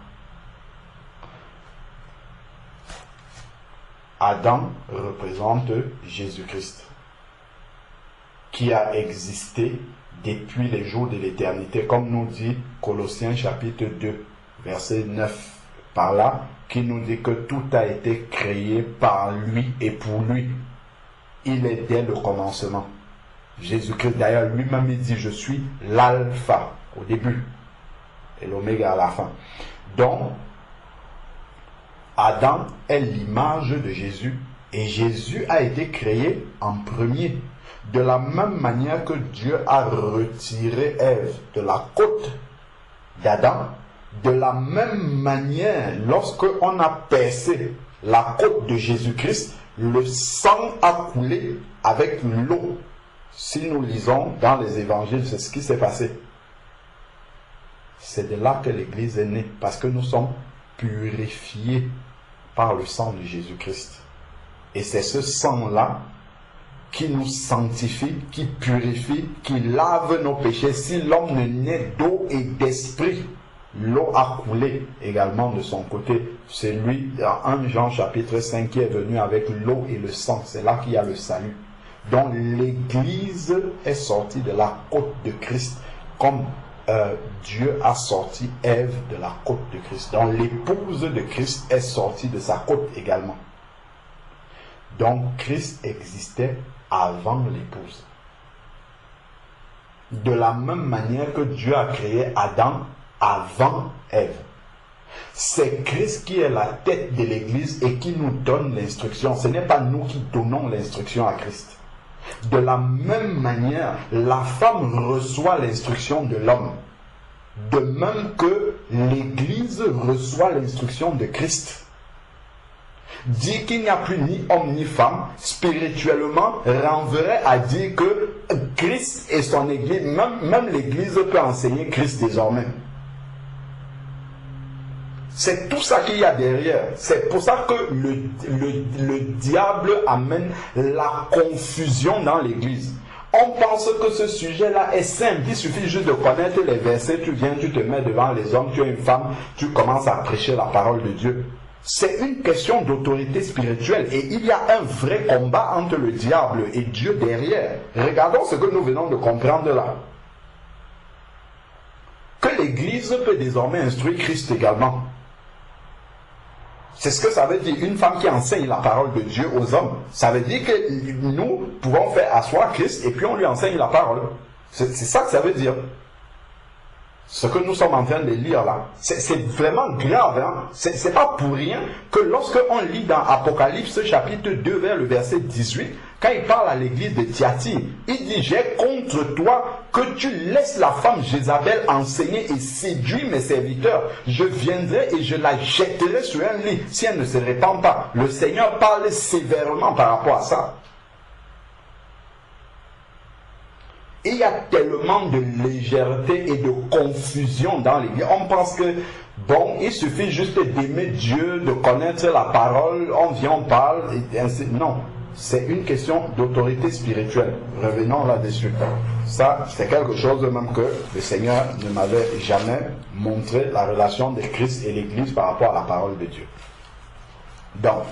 Adam représente Jésus-Christ, qui a existé depuis les jours de l'éternité, comme nous dit Colossiens chapitre 2, verset 9, par là, qui nous dit que tout a été créé par lui et pour lui. Il est dès le commencement. Jésus-Christ, d'ailleurs, lui-même, il dit: je suis l'alpha au début et l'oméga à la fin. Donc, Adam est l'image de Jésus et Jésus a été créé en premier. De la même manière que Dieu a retiré Ève de la côte d'Adam, de la même manière, lorsque on a percé la côte de Jésus-Christ, le sang a coulé avec l'eau. Si nous lisons dans les évangiles, c'est ce qui s'est passé. C'est de là que l'Église est née, parce que nous sommes purifiés par le sang de Jésus-Christ. Et c'est ce sang-là qui nous sanctifie, qui purifie, qui lave nos péchés. Si l'homme ne naît d'eau et d'esprit, l'eau a coulé également de son côté. C'est lui, dans 1 Jean chapitre 5, qui est venu avec l'eau et le sang. C'est là qu'il y a le salut. Donc l'Église est sortie de la côte de Christ, comme Dieu a sorti Ève de la côte de Christ. Donc l'épouse de Christ est sortie de sa côte également. Donc Christ existait avant l'épouse. De la même manière que Dieu a créé Adam avant Ève. C'est Christ qui est la tête de l'Église et qui nous donne l'instruction. Ce n'est pas nous qui donnons l'instruction à Christ. De la même manière, la femme reçoit l'instruction de l'homme. De même que l'Église reçoit l'instruction de Christ. Dit qu'il n'y a plus ni homme ni femme, spirituellement, renverrait à dire que Christ et son Église, même l'Église peut enseigner Christ désormais. C'est tout ça qu'il y a derrière. C'est pour ça que le diable amène la confusion dans l'Église. On pense que ce sujet-là est simple. Il suffit juste de connaître les versets. Tu viens, tu te mets devant les hommes, tu es une femme, tu commences à prêcher la parole de Dieu. C'est une question d'autorité spirituelle. Et il y a un vrai combat entre le diable et Dieu derrière. Regardons ce que nous venons de comprendre là. Que l'Église peut désormais instruire Christ également. C'est ce que ça veut dire, une femme qui enseigne la parole de Dieu aux hommes. Ça veut dire que nous pouvons faire asseoir Christ et puis on lui enseigne la parole. C'est ça que ça veut dire. Ce que nous sommes en train de lire là, c'est vraiment grave. Hein? C'est pas pour rien que lorsque on lit dans Apocalypse chapitre 2 vers le verset 18, quand il parle à l'église de Thyatire, il dit: j'ai contre toi que tu laisses la femme Jézabel enseigner et séduire mes serviteurs. Je viendrai et je la jetterai sur un lit si elle ne se répand pas. Le Seigneur parle sévèrement par rapport à ça. Il y a tellement de légèreté et de confusion dans l'Église. On pense que, bon, il suffit juste d'aimer Dieu, de connaître la parole, on vient, on parle, et ainsi. Non. c'est une question d'autorité spirituelle. Revenons là-dessus. Ça, c'est quelque chose même que le Seigneur ne m'avait jamais montré, la relation de Christ et l'Église par rapport à la parole de Dieu. Donc,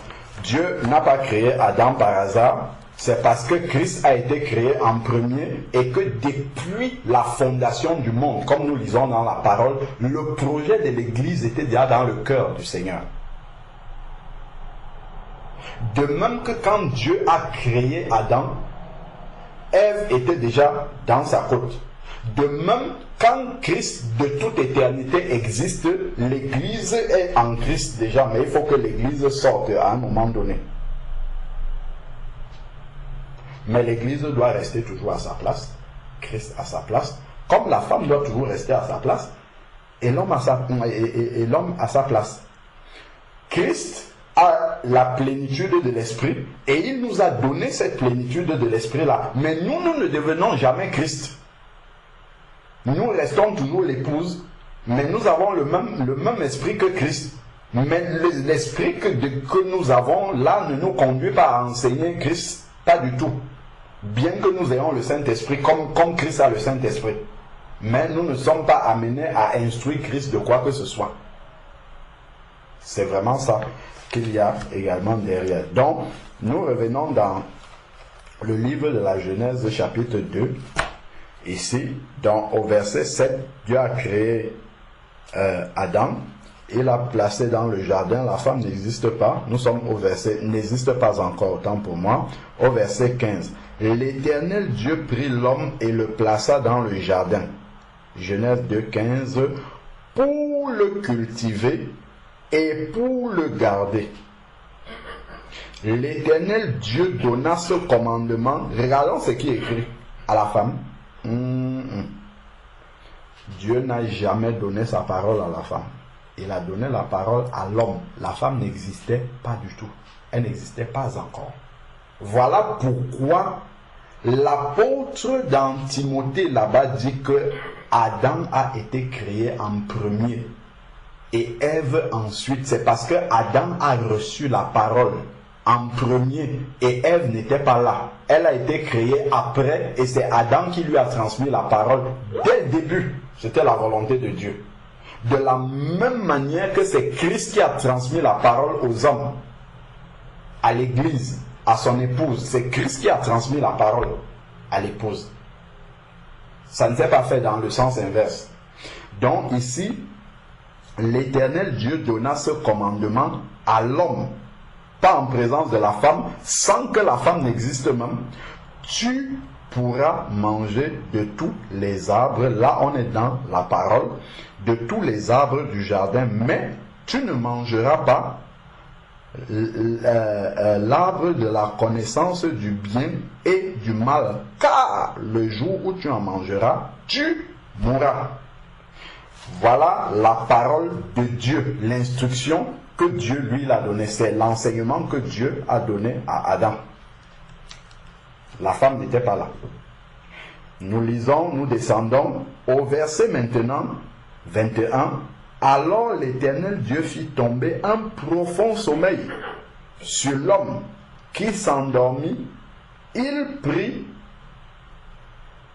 Dieu n'a pas créé Adam par hasard, c'est parce que Christ a été créé en premier et que depuis la fondation du monde, comme nous lisons dans la parole, le projet de l'Église était déjà dans le cœur du Seigneur. De même que quand Dieu a créé Adam, Ève était déjà dans sa côte. De même, quand Christ de toute éternité existe, l'Église est en Christ déjà, mais il faut que l'Église sorte à un moment donné. Mais l'Église doit rester toujours à sa place, Christ à sa place, comme la femme doit toujours rester à sa place, et l'homme à sa place. Christ a la plénitude de l'esprit et il nous a donné cette plénitude de l'esprit là, mais nous ne devenons jamais Christ. Nous restons toujours l'épouse, mais nous avons le même esprit que Christ. Mais l'esprit que nous avons là ne nous conduit pas à enseigner Christ, pas du tout. Bien que nous ayons le Saint-Esprit comme Christ a le Saint-Esprit, mais nous ne sommes pas amenés à instruire Christ de quoi que ce soit. C'est vraiment ça qu'il y a également derrière. Donc, nous revenons dans le livre de la Genèse, chapitre 2. Ici, au verset 7, Dieu a créé Adam. Il l'a placé dans le jardin. La femme n'existe pas. Nous sommes au verset, n'existe pas encore, autant pour moi. Au verset 15. L'Éternel Dieu prit l'homme et le plaça dans le jardin. Genèse 2, 15. Pour le cultiver et pour le garder. L'Éternel Dieu donna ce commandement. Regardons ce qui est écrit à la femme. Dieu n'a jamais donné sa parole à la femme. Il a donné la parole à l'homme. La femme n'existait pas du tout. Elle n'existait pas encore. Voilà pourquoi l'apôtre dans Timothée là-bas dit que Adam a été créé en premier et Ève ensuite. C'est parce que Adam a reçu la parole en premier et Ève n'était pas là. Elle a été créée après et c'est Adam qui lui a transmis la parole dès le début. C'était la volonté de Dieu. De la même manière que c'est Christ qui a transmis la parole aux hommes, à l'église, à son épouse. C'est Christ qui a transmis la parole à l'épouse. Ça ne s'est pas fait dans le sens inverse. Donc ici, l'Éternel Dieu donna ce commandement à l'homme, pas en présence de la femme, sans que la femme n'existe même. Tu pourras manger de tous les arbres, là on est dans la parole, de tous les arbres du jardin, mais tu ne mangeras pas l'arbre de la connaissance du bien et du mal, car le jour où tu en mangeras, tu mourras. Voilà la parole de Dieu, l'instruction que Dieu lui l'a donnée, c'est l'enseignement que Dieu a donné à Adam. La femme n'était pas là. Nous lisons, nous descendons au verset maintenant 21. Alors l'Éternel Dieu fit tomber un profond sommeil sur l'homme qui s'endormit. Il prit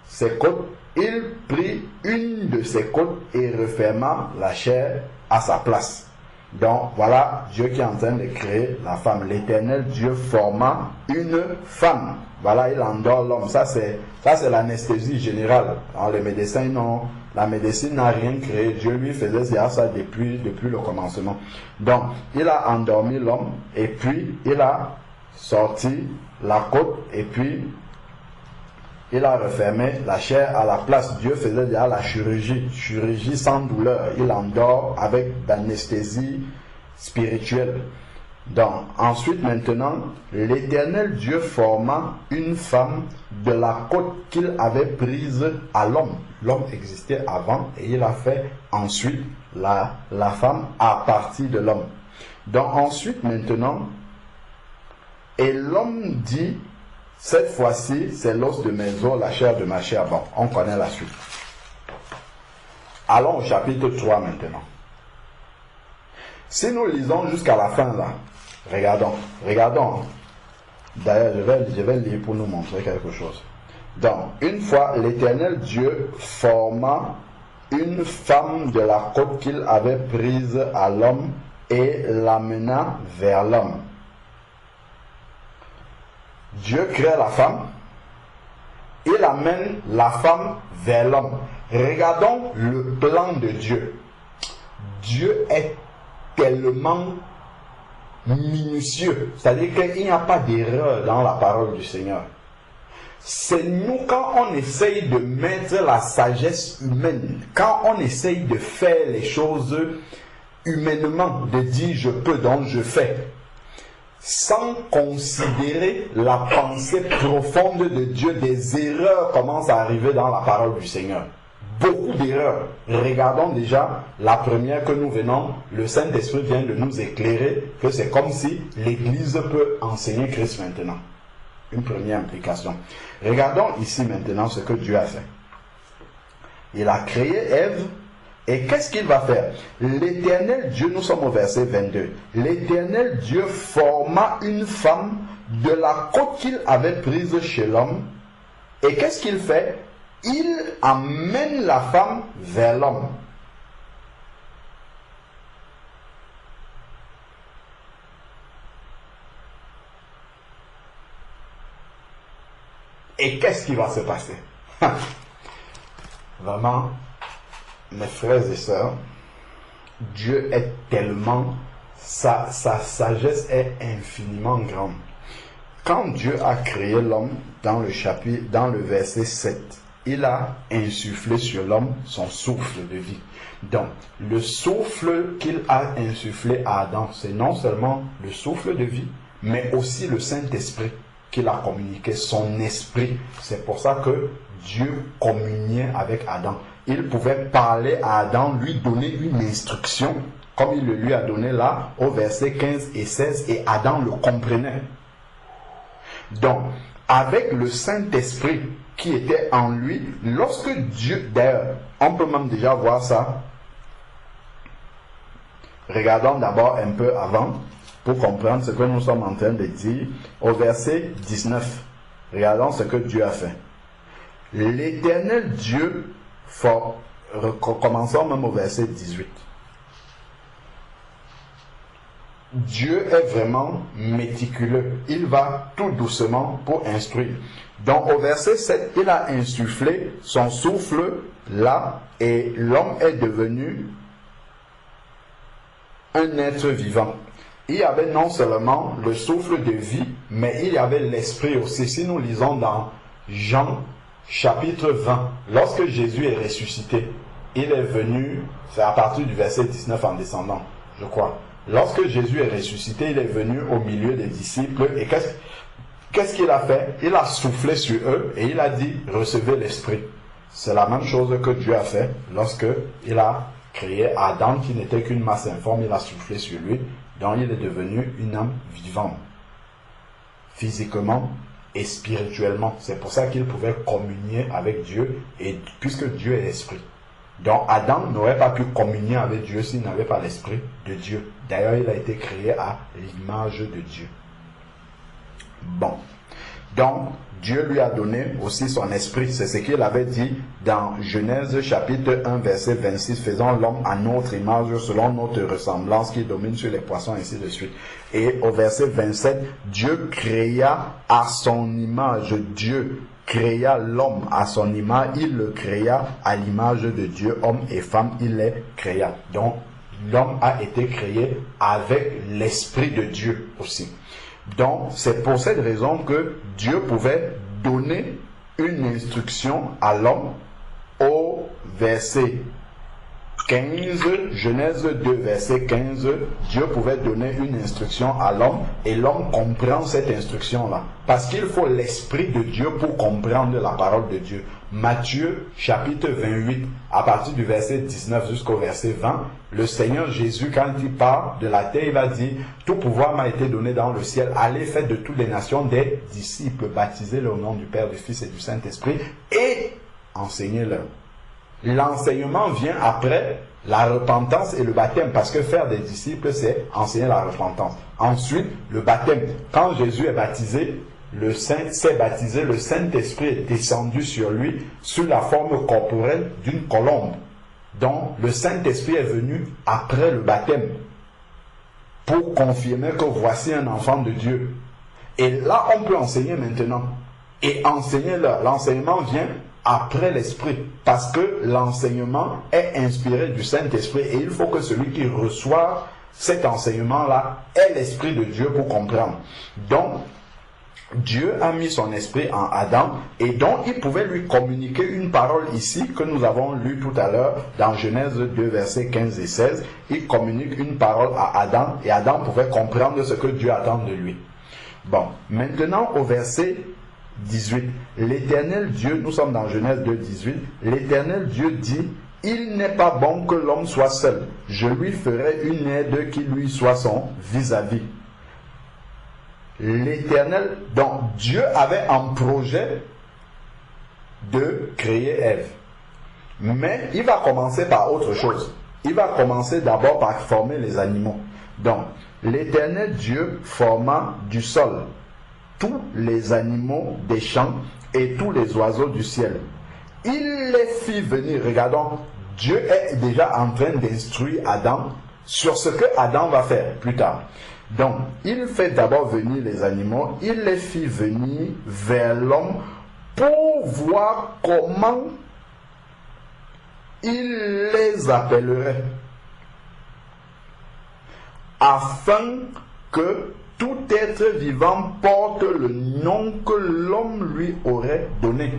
ses côtes, il prit une de ses côtes et referma la chair à sa place. Donc voilà Dieu qui est en train de créer la femme. L'Éternel Dieu forma une femme. Voilà, il endort l'homme. Ça c'est l'anesthésie générale. Alors les médecins la médecine n'a rien créé. Dieu lui faisait ça depuis le commencement. Donc il a endormi l'homme et puis il a sorti la côte et puis il a refermé la chair à la place. Dieu faisait déjà la chirurgie sans douleur. Il endort avec d'anesthésie spirituelle. Donc, ensuite, maintenant, l'Éternel Dieu forma une femme de la côte qu'il avait prise à l'homme. L'homme existait avant et il a fait ensuite la femme à partir de l'homme. Donc, ensuite, maintenant, et l'homme dit, cette fois-ci, c'est l'os de mes os, la chair de ma chair. Bon, on connaît la suite. Allons au chapitre 3 maintenant. Si nous lisons jusqu'à la fin là, regardons. D'ailleurs, je vais lire pour nous montrer quelque chose. Donc, une fois, l'Éternel Dieu forma une femme de la côte qu'il avait prise à l'homme et l'amena vers l'homme. Dieu crée la femme, il amène la femme vers l'homme. Regardons le plan de Dieu. Dieu est tellement minutieux, c'est-à-dire qu'il n'y a pas d'erreur dans la parole du Seigneur. C'est nous, quand on essaye de mettre la sagesse humaine, quand on essaye de faire les choses humainement, de dire je peux donc je fais, sans considérer la pensée profonde de Dieu, des erreurs commencent à arriver dans la parole du Seigneur. Beaucoup d'erreurs. Regardons déjà la première que nous venons, le Saint-Esprit vient de nous éclairer que c'est comme si l'Église peut enseigner Christ maintenant. Une première implication. Regardons ici maintenant ce que Dieu a fait. Il a créé Ève. Et qu'est-ce qu'il va faire? L'Éternel Dieu, nous sommes au verset 22. L'Éternel Dieu forma une femme de la côte qu'il avait prise chez l'homme. Et qu'est-ce qu'il fait? Il amène la femme vers l'homme. Et qu'est-ce qui va se passer? Vraiment, mes frères et sœurs, Dieu est tellement, sa sagesse est infiniment grande. Quand Dieu a créé l'homme, dans le verset 7, il a insufflé sur l'homme son souffle de vie. Donc, le souffle qu'il a insufflé à Adam, c'est non seulement le souffle de vie, mais aussi le Saint-Esprit qu'il a communiqué, son esprit. C'est pour ça que Dieu communiait avec Adam. Il pouvait parler à Adam, lui donner une instruction, comme il le lui a donné là, au verset 15 et 16, et Adam le comprenait. Donc, avec le Saint-Esprit qui était en lui, lorsque Dieu, d'ailleurs, on peut même déjà voir ça. Regardons d'abord un peu avant, pour comprendre ce que nous sommes en train de dire, au verset 19. Regardons ce que Dieu a fait. L'Éternel Dieu, commençons même au verset 18. Dieu est vraiment méticuleux. Il va tout doucement pour instruire. Donc au verset 7, il a insufflé son souffle là et l'homme est devenu un être vivant. Il y avait non seulement le souffle de vie, mais il y avait l'esprit aussi. Si nous lisons dans Jean chapitre 20, lorsque Jésus est ressuscité, il est venu, c'est à partir du verset 19 en descendant, je crois. Lorsque Jésus est ressuscité, il est venu au milieu des disciples et qu'est-ce qu'il a fait? Il a soufflé sur eux et il a dit, recevez l'esprit. C'est la même chose que Dieu a fait lorsque il a créé Adam qui n'était qu'une masse informe, il a soufflé sur lui. Donc il est devenu une âme vivante, physiquement et spirituellement. C'est pour ça qu'il pouvait communier avec Dieu, et puisque Dieu est l'esprit. Donc Adam n'aurait pas pu communier avec Dieu s'il n'avait pas l'esprit de Dieu. D'ailleurs, il a été créé à l'image de Dieu. Bon. Donc, Dieu lui a donné aussi son esprit. C'est ce qu'il avait dit dans Genèse chapitre 1 verset 26. Faisons l'homme à notre image selon notre ressemblance qui domine sur les poissons ainsi de suite. Et au verset 27, Dieu créa à son image. Dieu créa l'homme à son image. Il le créa à l'image de Dieu. Homme et femme, il les créa. Donc, l'homme a été créé avec l'esprit de Dieu aussi. Donc, c'est pour cette raison que Dieu pouvait donner une instruction à l'homme au verset 15, Genèse 2, verset 15, Dieu pouvait donner une instruction à l'homme et l'homme comprend cette instruction-là. Parce qu'il faut l'esprit de Dieu pour comprendre la parole de Dieu. Matthieu, chapitre 28, à partir du verset 19 jusqu'au verset 20, le Seigneur Jésus, quand il parle de la terre, il va dire, tout pouvoir m'a été donné dans le ciel, allez faire de toutes les nations des disciples, baptisez-les au nom du Père, du Fils et du Saint-Esprit, et enseignez-leur. L'enseignement vient après la repentance et le baptême, parce que faire des disciples, c'est enseigner la repentance. Ensuite, le baptême. Quand Jésus est baptisé, le Saint-Esprit est descendu sur lui sous la forme corporelle d'une colombe. Donc, le Saint-Esprit est venu après le baptême pour confirmer que voici un enfant de Dieu. Et là, on peut enseigner maintenant. Et enseigner là, l'enseignement vient après l'Esprit, parce que l'enseignement est inspiré du Saint-Esprit et il faut que celui qui reçoit cet enseignement-là ait l'Esprit de Dieu pour comprendre. Donc, Dieu a mis son esprit en Adam et donc il pouvait lui communiquer une parole ici que nous avons lu tout à l'heure dans Genèse 2 versets 15 et 16. Il communique une parole à Adam et Adam pouvait comprendre ce que Dieu attend de lui. Bon, maintenant au verset 18, l'Éternel Dieu, nous sommes dans Genèse 2, 18, l'Éternel Dieu dit, il n'est pas bon que l'homme soit seul, je lui ferai une aide qui lui soit son vis-à-vis. L'Éternel, donc Dieu avait un projet de créer Ève. Mais il va commencer par autre chose. Il va commencer d'abord par former les animaux. Donc, l'Éternel Dieu forma du sol tous les animaux des champs et tous les oiseaux du ciel. Il les fit venir. Regardons, Dieu est déjà en train d'instruire Adam sur ce que Adam va faire plus tard. Donc, il fait d'abord venir les animaux, il les fit venir vers l'homme pour voir comment il les appellerait, afin que tout être vivant porte le nom que l'homme lui aurait donné.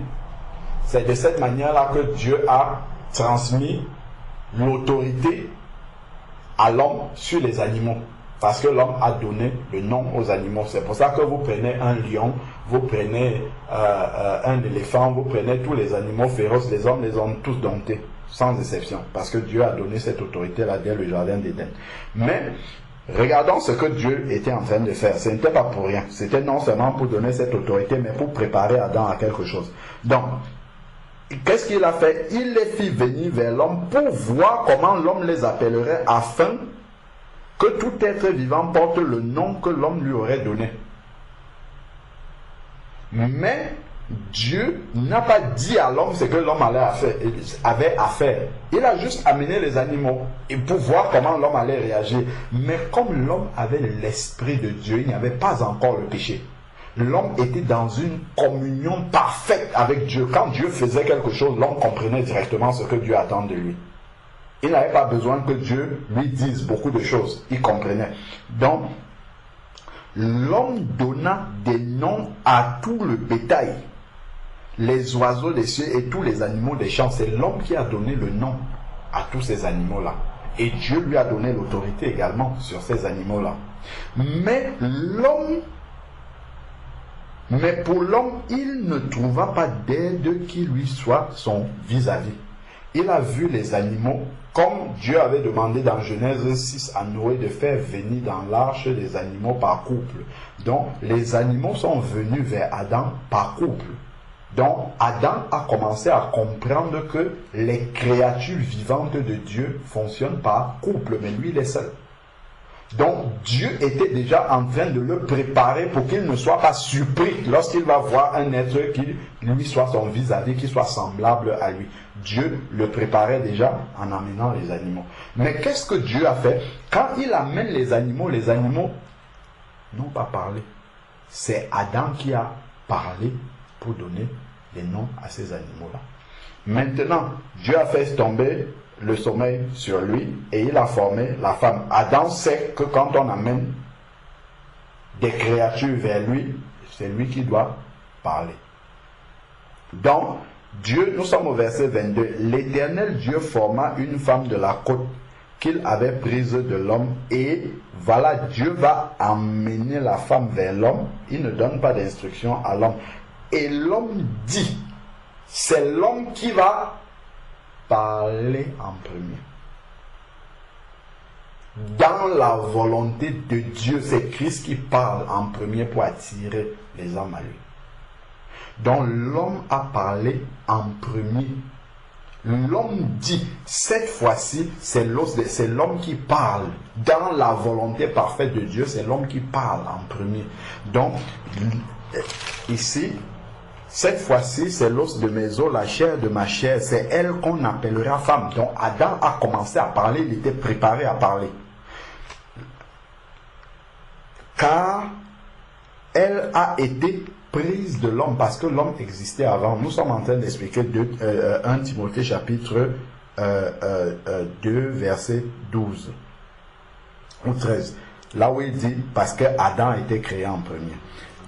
C'est de cette manière-là que Dieu a transmis l'autorité à l'homme sur les animaux. Parce que l'homme a donné le nom aux animaux. C'est pour ça que vous prenez un lion, vous prenez un éléphant, vous prenez tous les animaux féroces, les hommes les ont tous domptés, sans exception. Parce que Dieu a donné cette autorité-là dès le jardin d'Éden. Mais, regardons ce que Dieu était en train de faire. Ce n'était pas pour rien. C'était non seulement pour donner cette autorité, mais pour préparer Adam à quelque chose. Donc, qu'est-ce qu'il a fait? Il les fit venir vers l'homme pour voir comment l'homme les appellerait afin que tout être vivant porte le nom que l'homme lui aurait donné. Mais Dieu n'a pas dit à l'homme ce que l'homme avait à faire. Il a juste amené les animaux et pour voir comment l'homme allait réagir. Mais comme l'homme avait l'esprit de Dieu, il n'y avait pas encore le péché. L'homme était dans une communion parfaite avec Dieu. Quand Dieu faisait quelque chose, l'homme comprenait directement ce que Dieu attend de lui. Il n'avait pas besoin que Dieu lui dise beaucoup de choses. Il comprenait. Donc, l'homme donna des noms à tout le bétail, les oiseaux des cieux et tous les animaux des champs. C'est l'homme qui a donné le nom à tous ces animaux-là. Et Dieu lui a donné l'autorité également sur ces animaux-là. Mais pour l'homme, il ne trouva pas d'aide qui lui soit son vis-à-vis. Il a vu les animaux comme Dieu avait demandé dans Genèse 6 à Noé de faire venir dans l'arche des animaux par couple. Donc, les animaux sont venus vers Adam par couple. Donc, Adam a commencé à comprendre que les créatures vivantes de Dieu fonctionnent par couple, mais lui, il est seul. Donc, Dieu était déjà en train de le préparer pour qu'il ne soit pas surpris lorsqu'il va voir un être qui lui soit son vis-à-vis, qui soit semblable à lui. Dieu le préparait déjà en amenant les animaux. Mais qu'est-ce que Dieu a fait? Quand il amène les animaux n'ont pas parlé. C'est Adam qui a parlé pour donner les noms à ces animaux-là. Maintenant, Dieu a fait tomber le sommeil sur lui et il a formé la femme. Adam sait que quand on amène des créatures vers lui, c'est lui qui doit parler. Donc, Dieu, nous sommes au verset 22, l'Éternel Dieu forma une femme de la côte qu'il avait prise de l'homme et voilà, Dieu va amener la femme vers l'homme. Il ne donne pas d'instruction à l'homme. Et l'homme dit, c'est l'homme qui va parler en premier. Dans la volonté de Dieu, c'est Christ qui parle en premier pour attirer les hommes à lui. Donc l'homme a parlé en premier L'homme dit, cette fois-ci, c'est l'homme qui parle. Dans la volonté parfaite de Dieu, c'est l'homme qui parle en premier. Donc, ici, cette fois-ci, c'est l'os de mes os, la chair de ma chair. C'est elle qu'on appellera femme. Donc, Adam a commencé à parler, il était préparé à parler. Car elle a été prise de l'homme, parce que l'homme existait avant. Nous sommes en train d'expliquer 1 Timothée chapitre 2 verset 12 ou 13. Là où il dit, parce que Adam a été créé en premier.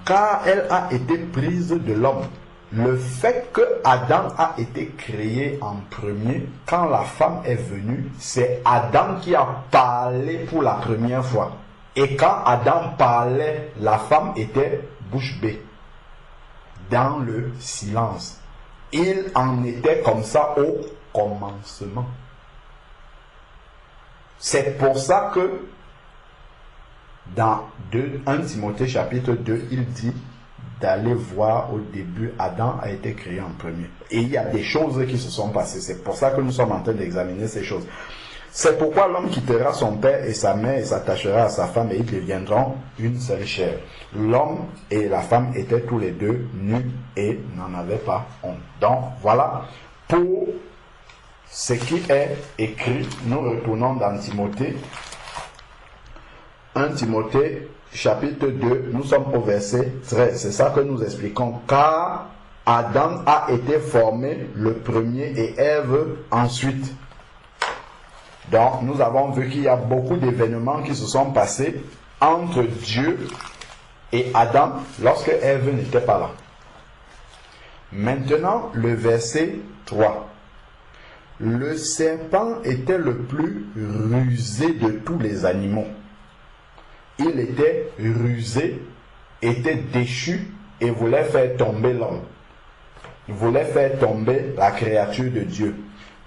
Car elle a été prise de l'homme. Le fait que Adam a été créé en premier, quand la femme est venue, c'est Adam qui a parlé pour la première fois. Et quand Adam parlait, la femme était bouche bée, dans le silence. Il en était comme ça au commencement. C'est pour ça que dans 1 Timothée chapitre 2, il dit d'aller voir au début, Adam a été créé en premier. Et il y a des choses qui se sont passées. C'est pour ça que nous sommes en train d'examiner ces choses. C'est pourquoi l'homme quittera son père et sa mère et s'attachera à sa femme et ils deviendront une seule chair. L'homme et la femme étaient tous les deux nus et n'en avaient pas honte. Donc voilà pour ce qui est écrit. Nous retournons dans Timothée. 1 Timothée chapitre 2, nous sommes au verset 13. C'est ça que nous expliquons. Car Adam a été formé le premier et Ève ensuite. Donc, nous avons vu qu'il y a beaucoup d'événements qui se sont passés entre Dieu et Adam lorsque Ève n'était pas là. Maintenant, le verset 3. Le serpent était le plus rusé de tous les animaux. Il était rusé, était déchu et voulait faire tomber l'homme. Il voulait faire tomber la créature de Dieu.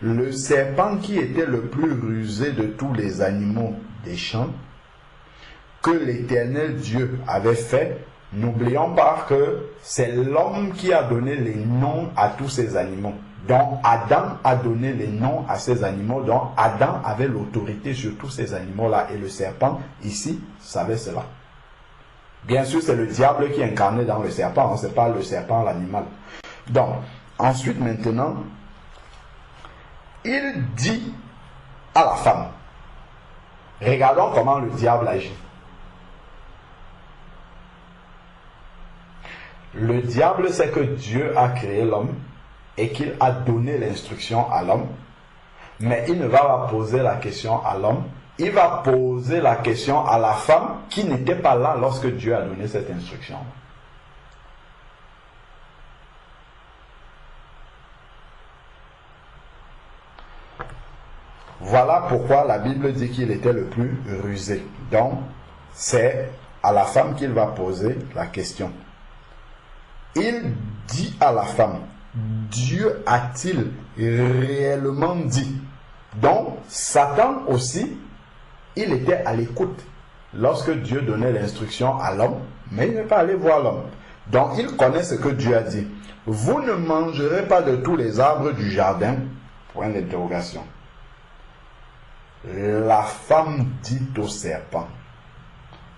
Le serpent qui était le plus rusé de tous les animaux des champs, que l'Éternel Dieu avait fait, n'oublions pas que c'est l'homme qui a donné les noms à tous ces animaux. Donc Adam a donné les noms à ces animaux, donc Adam avait l'autorité sur tous ces animaux-là, et le serpent, ici, savait cela. Bien sûr, c'est le diable qui est incarné dans le serpent, ce n'est pas le serpent, l'animal. Donc, ensuite, maintenant, il dit à la femme, regardons comment le diable agit. Le diable, c'est que Dieu a créé l'homme et qu'il a donné l'instruction à l'homme, mais il ne va pas poser la question à l'homme, il va poser la question à la femme qui n'était pas là lorsque Dieu a donné cette instruction. Voilà pourquoi la Bible dit qu'il était le plus rusé. Donc, c'est à la femme qu'il va poser la question. Il dit à la femme, Dieu a-t-il réellement dit? Donc, Satan aussi, il était à l'écoute lorsque Dieu donnait l'instruction à l'homme, mais il n'est pas allé voir l'homme. Donc, il connaît ce que Dieu a dit. Vous ne mangerez pas de tous les arbres du jardin? Point d'interrogation. La femme dit au serpent.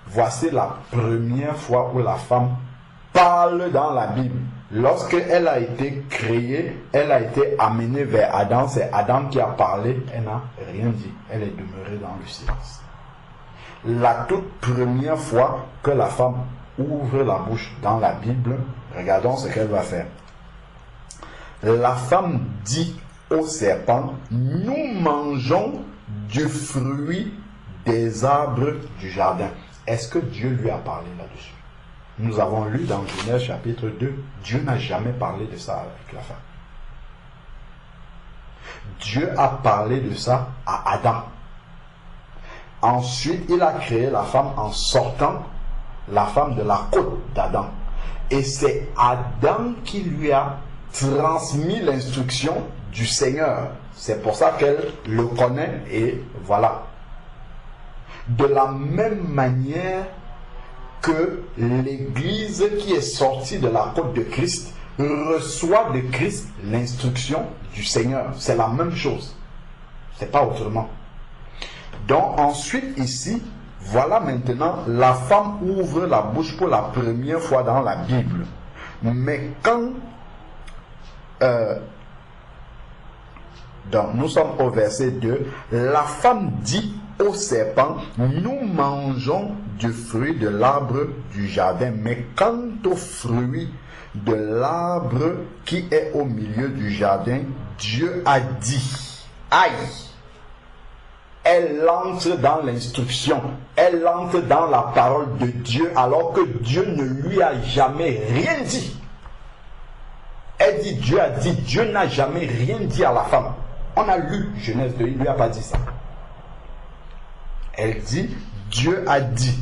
Voici la première fois où la femme parle dans la Bible. Lorsqu'elle a été créée, elle a été amenée vers Adam, c'est Adam qui a parlé, elle n'a rien dit, elle est demeurée dans le silence. La toute première fois que la femme ouvre la bouche dans la Bible, regardons ce qu'elle va faire. La femme dit au serpent, nous mangeons du fruit des arbres du jardin. Est-ce que Dieu lui a parlé là-dessus? Nous avons lu dans Genèse chapitre 2, Dieu n'a jamais parlé de ça avec la femme. Dieu a parlé de ça à Adam. Ensuite, il a créé la femme en sortant la femme de la côte d'Adam. Et c'est Adam qui lui a transmis l'instruction du Seigneur. C'est pour ça qu'elle le connaît et voilà. De la même manière que l'Église qui est sortie de la côte de Christ reçoit de Christ l'instruction du Seigneur. C'est la même chose. C'est pas autrement. Donc ensuite ici, voilà maintenant, la femme ouvre la bouche pour la première fois dans la Bible. Mais quand donc nous sommes au verset 2, la femme dit au serpent, nous mangeons du fruit de l'arbre du jardin, mais quant au fruit de l'arbre qui est au milieu du jardin, Dieu a dit, aïe, elle entre dans l'instruction, elle entre dans la parole de Dieu alors que Dieu ne lui a jamais rien dit. Elle dit, Dieu a dit, Dieu n'a jamais rien dit à la femme. On a lu Genèse 2, il ne lui a pas dit ça. Elle dit, Dieu a dit.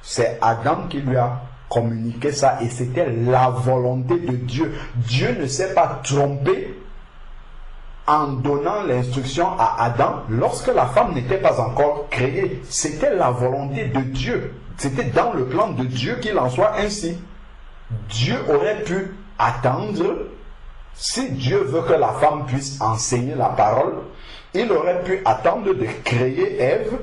C'est Adam qui lui a communiqué ça et c'était la volonté de Dieu. Dieu ne s'est pas trompé en donnant l'instruction à Adam lorsque la femme n'était pas encore créée. C'était la volonté de Dieu. C'était dans le plan de Dieu qu'il en soit ainsi. Dieu aurait pu attendre, si Dieu veut que la femme puisse enseigner la parole, il aurait pu attendre de créer Ève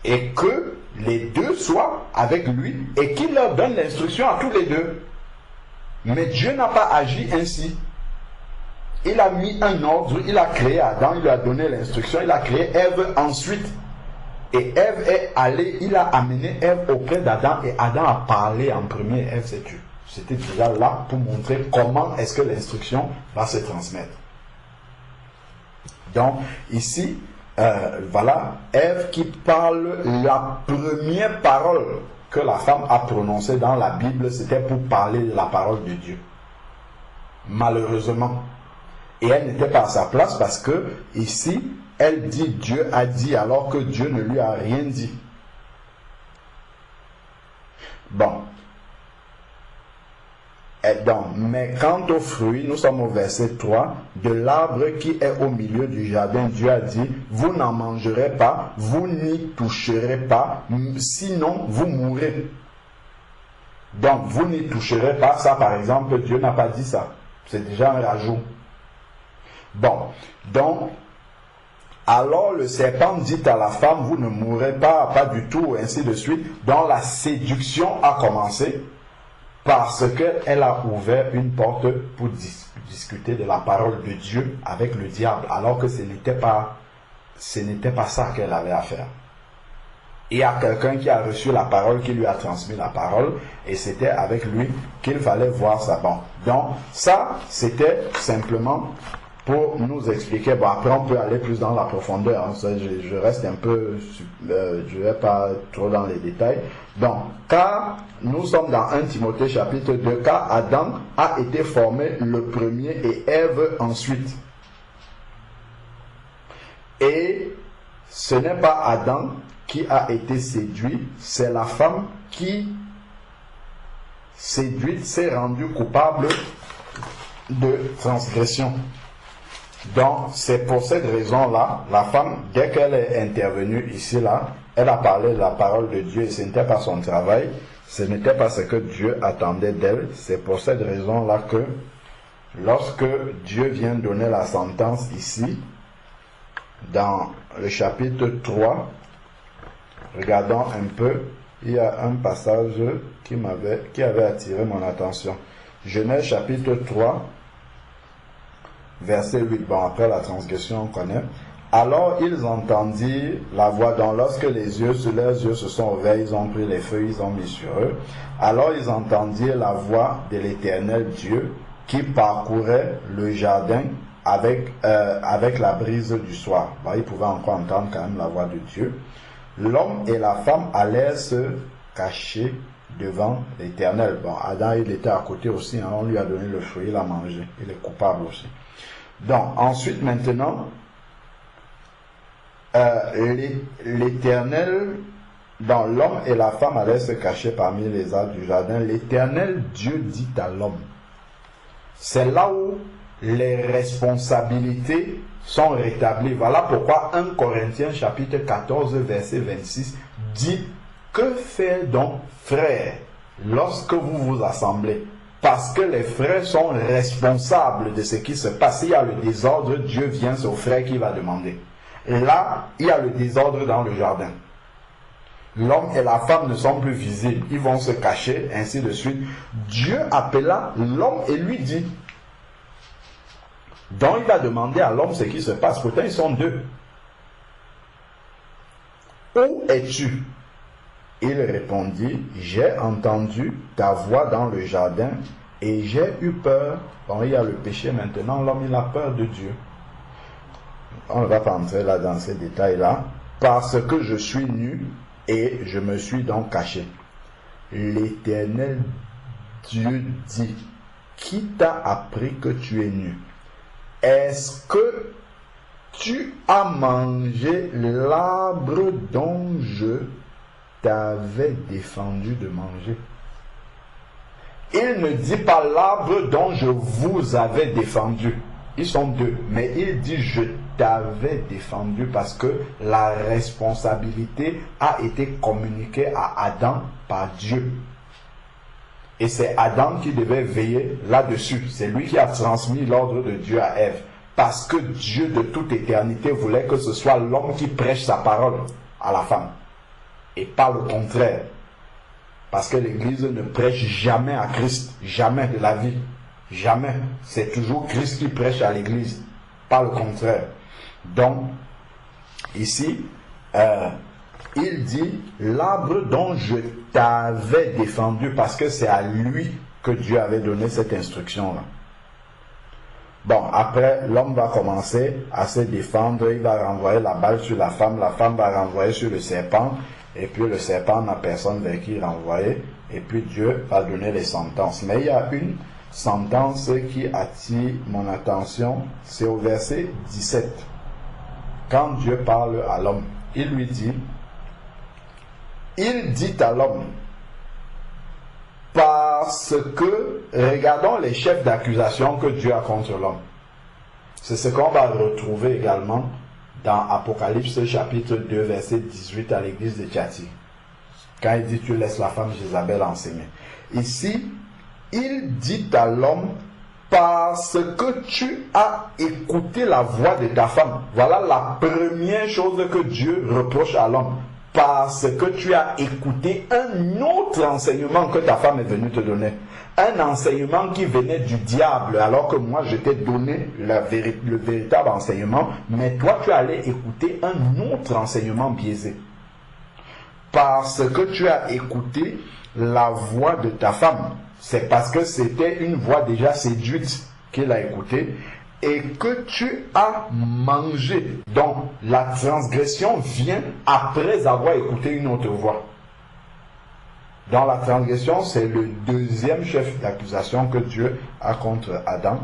et que les deux soient avec lui et qu'il leur donne l'instruction à tous les deux. Mais Dieu n'a pas agi ainsi. Il a mis un ordre, il a créé Adam, il lui a donné l'instruction, il a créé Ève ensuite. Et Ève est allée, il a amené Ève auprès d'Adam et Adam a parlé en premier, Ève s'est tue. C'était déjà là pour montrer comment est-ce que l'instruction va se transmettre. Donc ici, voilà, Ève qui parle, la première parole que la femme a prononcée dans la Bible, c'était pour parler de la parole de Dieu. Malheureusement. Et elle n'était pas à sa place parce que ici, elle dit Dieu a dit alors que Dieu ne lui a rien dit. Bon. Et donc, mais quant au fruit, nous sommes au verset 3, de l'arbre qui est au milieu du jardin, Dieu a dit, vous n'en mangerez pas, vous n'y toucherez pas, sinon vous mourrez. Donc, vous n'y toucherez pas, ça par exemple, Dieu n'a pas dit ça. C'est déjà un rajout. Bon, donc, alors le serpent dit à la femme, vous ne mourrez pas, pas du tout, ainsi de suite. Donc la séduction a commencé parce qu'elle a ouvert une porte pour discuter de la parole de Dieu avec le diable, alors que ce n'était pas ça qu'elle avait à faire. Il y a quelqu'un qui a reçu la parole, qui lui a transmis la parole, et c'était avec lui qu'il fallait voir ça. Bon, donc ça, c'était simplement pour nous expliquer. Bon, après on peut aller plus dans la profondeur, hein. Je reste un peu, je ne vais pas trop dans les détails. Donc, car nous sommes dans 1 Timothée chapitre 2, car Adam a été formé le premier et Ève ensuite. Et ce n'est pas Adam qui a été séduit, c'est la femme qui, séduite, s'est rendue coupable de transgression. Donc, c'est pour cette raison-là, la femme, dès qu'elle est intervenue ici, là, elle a parlé de la parole de Dieu et ce n'était pas son travail, ce n'était pas ce que Dieu attendait d'elle. C'est pour cette raison-là que, lorsque Dieu vient donner la sentence ici, dans le chapitre 3, regardons un peu, il y a un passage qui avait attiré mon attention. Genèse chapitre 3, verset 8, bon après la transgression on connaît. Alors ils entendirent la voix, dont lorsque leurs yeux se sont ouverts, ils ont pris les feuilles, ils ont mis sur eux. Alors ils entendirent la voix de l'Éternel Dieu qui parcourait le jardin avec la brise du soir. Bon, ils pouvaient encore entendre quand même la voix de Dieu. L'homme et la femme allèrent se cacher devant l'Éternel. Bon, Adam il était à côté aussi, hein, on lui a donné le fruit, il a mangé, il est coupable aussi. Donc, ensuite, maintenant, l'Éternel, dans l'homme et la femme allaient se cacher parmi les arbres du jardin. L'Éternel Dieu dit à l'homme. C'est là où les responsabilités sont rétablies. Voilà pourquoi 1 Corinthiens chapitre 14 verset 26 dit, que faire donc, frères, lorsque vous vous assemblez? Parce que les frères sont responsables de ce qui se passe. S'il y a le désordre, Dieu vient, c'est au frère qui va demander. Là, il y a le désordre dans le jardin. L'homme et la femme ne sont plus visibles. Ils vont se cacher, ainsi de suite. Dieu appela l'homme et lui dit. Donc il va demander à l'homme ce qui se passe. Pourtant, ils sont deux. Où es-tu? Il répondit, j'ai entendu ta voix dans le jardin et j'ai eu peur. Bon, il y a le péché maintenant, l'homme il a peur de Dieu. On ne va pas entrer là dans ces détails-là. Parce que je suis nu et je me suis donc caché. L'Éternel Dieu dit, qui t'a appris que tu es nu? Est-ce que tu as mangé l'arbre dont je t'avais défendu de manger? Il ne dit pas l'arbre dont je vous avais défendu. Ils sont deux. Mais il dit je t'avais défendu parce que la responsabilité a été communiquée à Adam par Dieu. Et c'est Adam qui devait veiller là-dessus. C'est lui qui a transmis l'ordre de Dieu à Ève. Parce que Dieu de toute éternité voulait que ce soit l'homme qui prêche sa parole à la femme. Et pas le contraire. Parce que l'Église ne prêche jamais à Christ. Jamais de la vie. Jamais. C'est toujours Christ qui prêche à l'Église. Pas le contraire. Donc, ici, il dit, l'arbre dont je t'avais défendu, parce que c'est à lui que Dieu avait donné cette instruction-là. Bon, après, l'homme va commencer à se défendre, il va renvoyer la balle sur la femme va renvoyer sur le serpent, et puis le serpent n'a personne vers qui renvoyer, et puis Dieu va donner les sentences. Mais il y a une sentence qui attire mon attention, c'est au verset 17. Quand Dieu parle à l'homme, il lui dit, il dit à l'homme, parce que, regardons les chefs d'accusation que Dieu a contre l'homme. C'est ce qu'on va retrouver également dans Apocalypse chapitre 2 verset 18 à l'église de Thyatire. Quand il dit tu laisses la femme Jézabel enseigner. Ici, il dit à l'homme, parce que tu as écouté la voix de ta femme. Voilà la première chose que Dieu reproche à l'homme. Parce que tu as écouté un autre enseignement que ta femme est venue te donner. Un enseignement qui venait du diable, alors que moi je t'ai donné le véritable enseignement, mais toi tu allais écouter un autre enseignement biaisé. Parce que tu as écouté la voix de ta femme. C'est parce que c'était une voix déjà séduite qu'il a écoutée. Et que tu as mangé. Donc, la transgression vient après avoir écouté une autre voix. Dans la transgression, c'est le deuxième chef d'accusation que Dieu a contre Adam.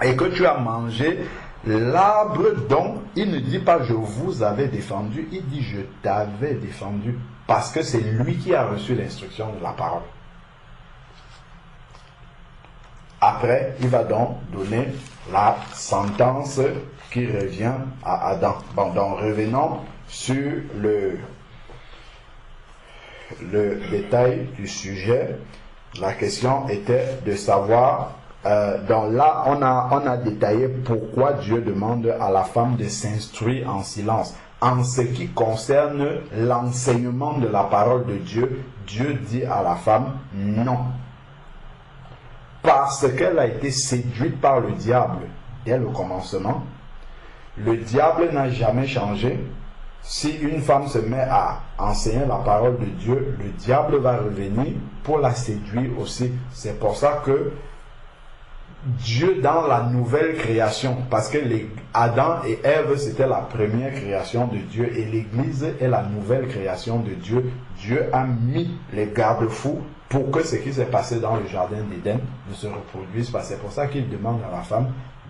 Et que tu as mangé l'arbre dont il ne dit pas je vous avais défendu, il dit je t'avais défendu. Parce que c'est lui qui a reçu l'instruction de la parole. Après, il va donc donner la sentence qui revient à Adam. Bon, donc revenons sur le détail du sujet. La question était de savoir, donc là on a détaillé pourquoi Dieu demande à la femme de s'instruire en silence. En ce qui concerne l'enseignement de la parole de Dieu, Dieu dit à la femme non. Parce qu'elle a été séduite par le diable dès le commencement. Le diable n'a jamais changé. Si une femme se met à enseigner la parole de Dieu, le diable va revenir pour la séduire aussi. C'est pour ça que Dieu dans la nouvelle création, parce que Adam et Ève c'était la première création de Dieu et l'Église est la nouvelle création de Dieu. Dieu a mis les garde-fous pour que ce qui s'est passé dans le jardin d'Éden ne se reproduise pas. C'est pour ça qu'il demande à la femme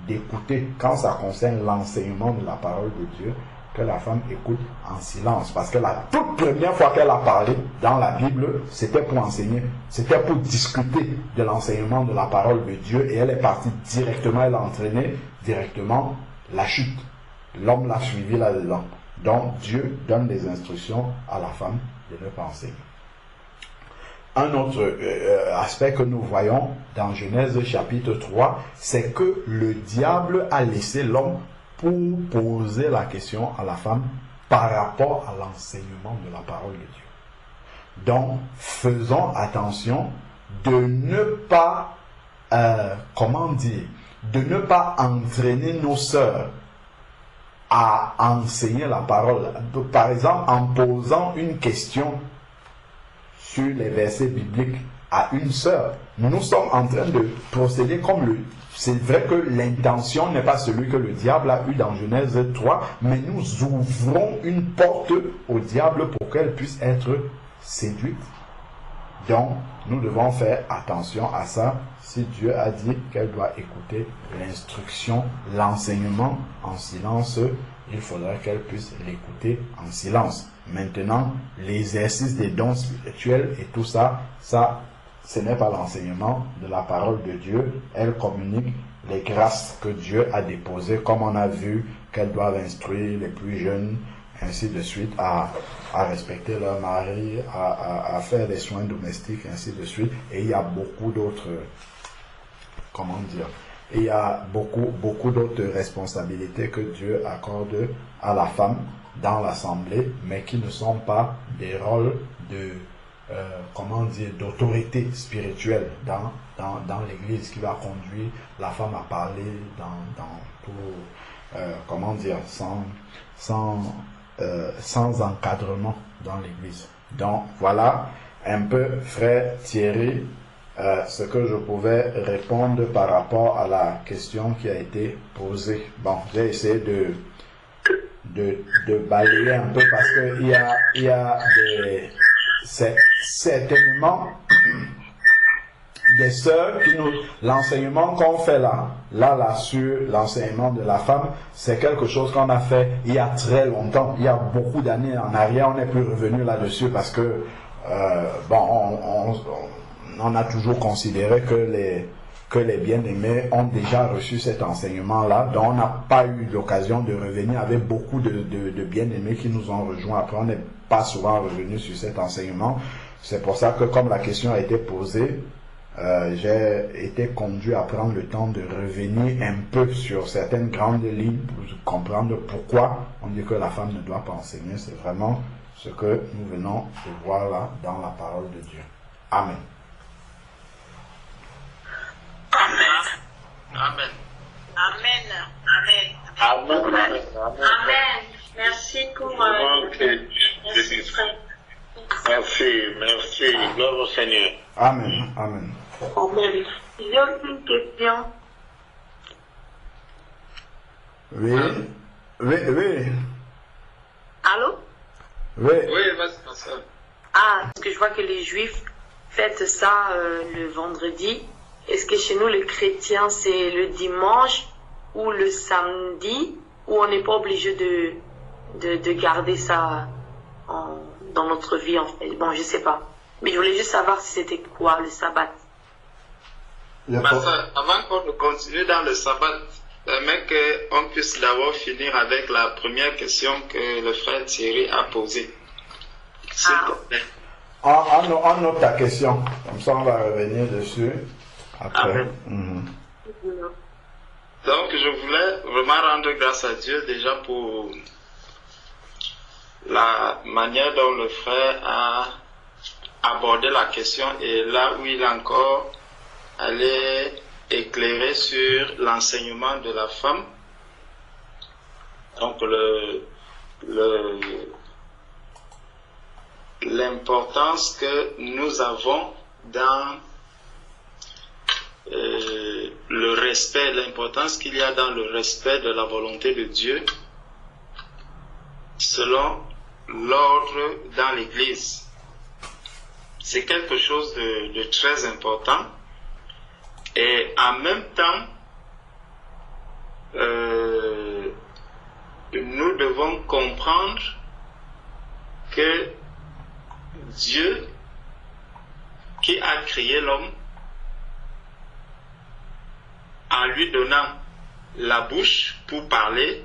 d'écouter quand ça concerne l'enseignement de la parole de Dieu, que la femme écoute en silence. Parce que la toute première fois qu'elle a parlé dans la Bible, c'était pour enseigner, c'était pour discuter de l'enseignement de la parole de Dieu et elle est partie directement, elle a entraîné directement la chute. L'homme l'a suivi là-dedans. Donc Dieu donne des instructions à la femme de ne pas enseigner. un autre aspect que nous voyons dans Genèse chapitre 3, c'est que le diable a laissé l'homme pour poser la question à la femme par rapport à l'enseignement de la parole de Dieu. Donc, faisons attention de ne pas, de ne pas entraîner nos sœurs à enseigner la parole. Par exemple, en posant une question sur les versets bibliques à une sœur, nous sommes en train de procéder comme le... C'est vrai que l'intention n'est pas celui que le diable a eu dans Genèse 3, mais nous ouvrons une porte au diable pour qu'elle puisse être séduite. Donc, nous devons faire attention à ça. Si Dieu a dit qu'elle doit écouter l'instruction, l'enseignement en silence, il faudra qu'elle puisse l'écouter en silence. Maintenant, l'exercice des dons spirituels et tout ça, ce n'est pas l'enseignement de la parole de Dieu. Elle communique les grâces que Dieu a déposées, comme on a vu qu'elles doivent instruire les plus jeunes, ainsi de suite, à respecter leur mari, à faire des soins domestiques, ainsi de suite. Et il y a beaucoup d'autres, il y a beaucoup d'autres responsabilités que Dieu accorde à la femme dans l'assemblée, mais qui ne sont pas des rôles de, d'autorité spirituelle dans l'église, qui va conduire la femme à parler sans encadrement dans l'église. Donc voilà un peu, frère Thierry, ce que je pouvais répondre par rapport à la question qui a été posée. Bon, j'ai essayé de balayer un peu parce que il y a certainement des sœurs qui l'enseignement qu'on fait là sur l'enseignement de la femme, c'est quelque chose qu'on a fait il y a très longtemps, il y a beaucoup d'années en arrière. On n'est plus revenu là-dessus parce que on a toujours considéré que les bien-aimés ont déjà reçu cet enseignement-là, donc on n'a pas eu l'occasion de revenir avec beaucoup de bien-aimés qui nous ont rejoints. Après, on n'est pas souvent revenu sur cet enseignement. C'est pour ça que, comme la question a été posée, j'ai été conduit à prendre le temps de revenir un peu sur certaines grandes lignes pour comprendre pourquoi on dit que la femme ne doit pas enseigner. C'est vraiment ce que nous venons de voir là dans la parole de Dieu. Amen. Amen. Amen. Amen. Amen. Amen. Merci pour Merci. Gloire au Seigneur. Amen. Amen. Amen. J'ai une question. Oui. Allô? Oui, vas-y, pasteur. Parce que je vois que les Juifs fêtent ça le vendredi. Est-ce que chez nous, les chrétiens, c'est le dimanche ou le samedi, ou on n'est pas obligé de garder ça dans notre vie, en fait? Bon, je sais pas. Mais je voulais juste savoir si c'était quoi, le sabbat. Pasteur, avant qu'on continue dans le sabbat, permet qu'on puisse d'abord finir avec la première question que le frère Thierry a posée. S'il te plaît. On note ta question. Comme ça, on va revenir dessus après. Donc, je voulais vraiment rendre grâce à Dieu déjà pour la manière dont le frère a abordé la question et là où il a encore allé éclairer sur l'enseignement de la femme. Donc, l'importance que nous avons dans le respect, l'importance qu'il y a dans le respect de la volonté de Dieu selon l'ordre dans l'Église. C'est quelque chose de très important et en même temps nous devons comprendre que Dieu qui a créé l'homme, en lui donnant la bouche pour parler,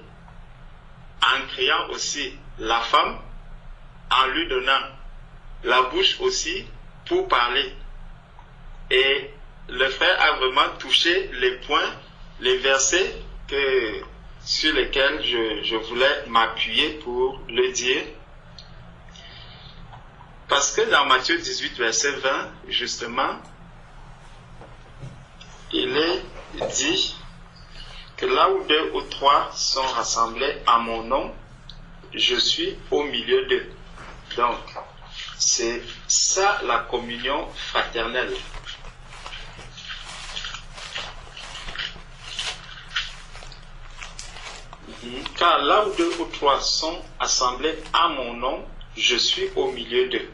en créant aussi la femme, en lui donnant la bouche aussi pour parler. Et le frère a vraiment touché les points, les versets sur lesquels je voulais m'appuyer pour le dire. Parce que dans Matthieu 18, verset 20, justement, il est dit que là où 2 ou 3 sont rassemblés à mon nom, je suis au milieu d'eux. Donc, c'est ça la communion fraternelle. Car là où 2 ou 3 sont assemblés à mon nom, je suis au milieu d'eux.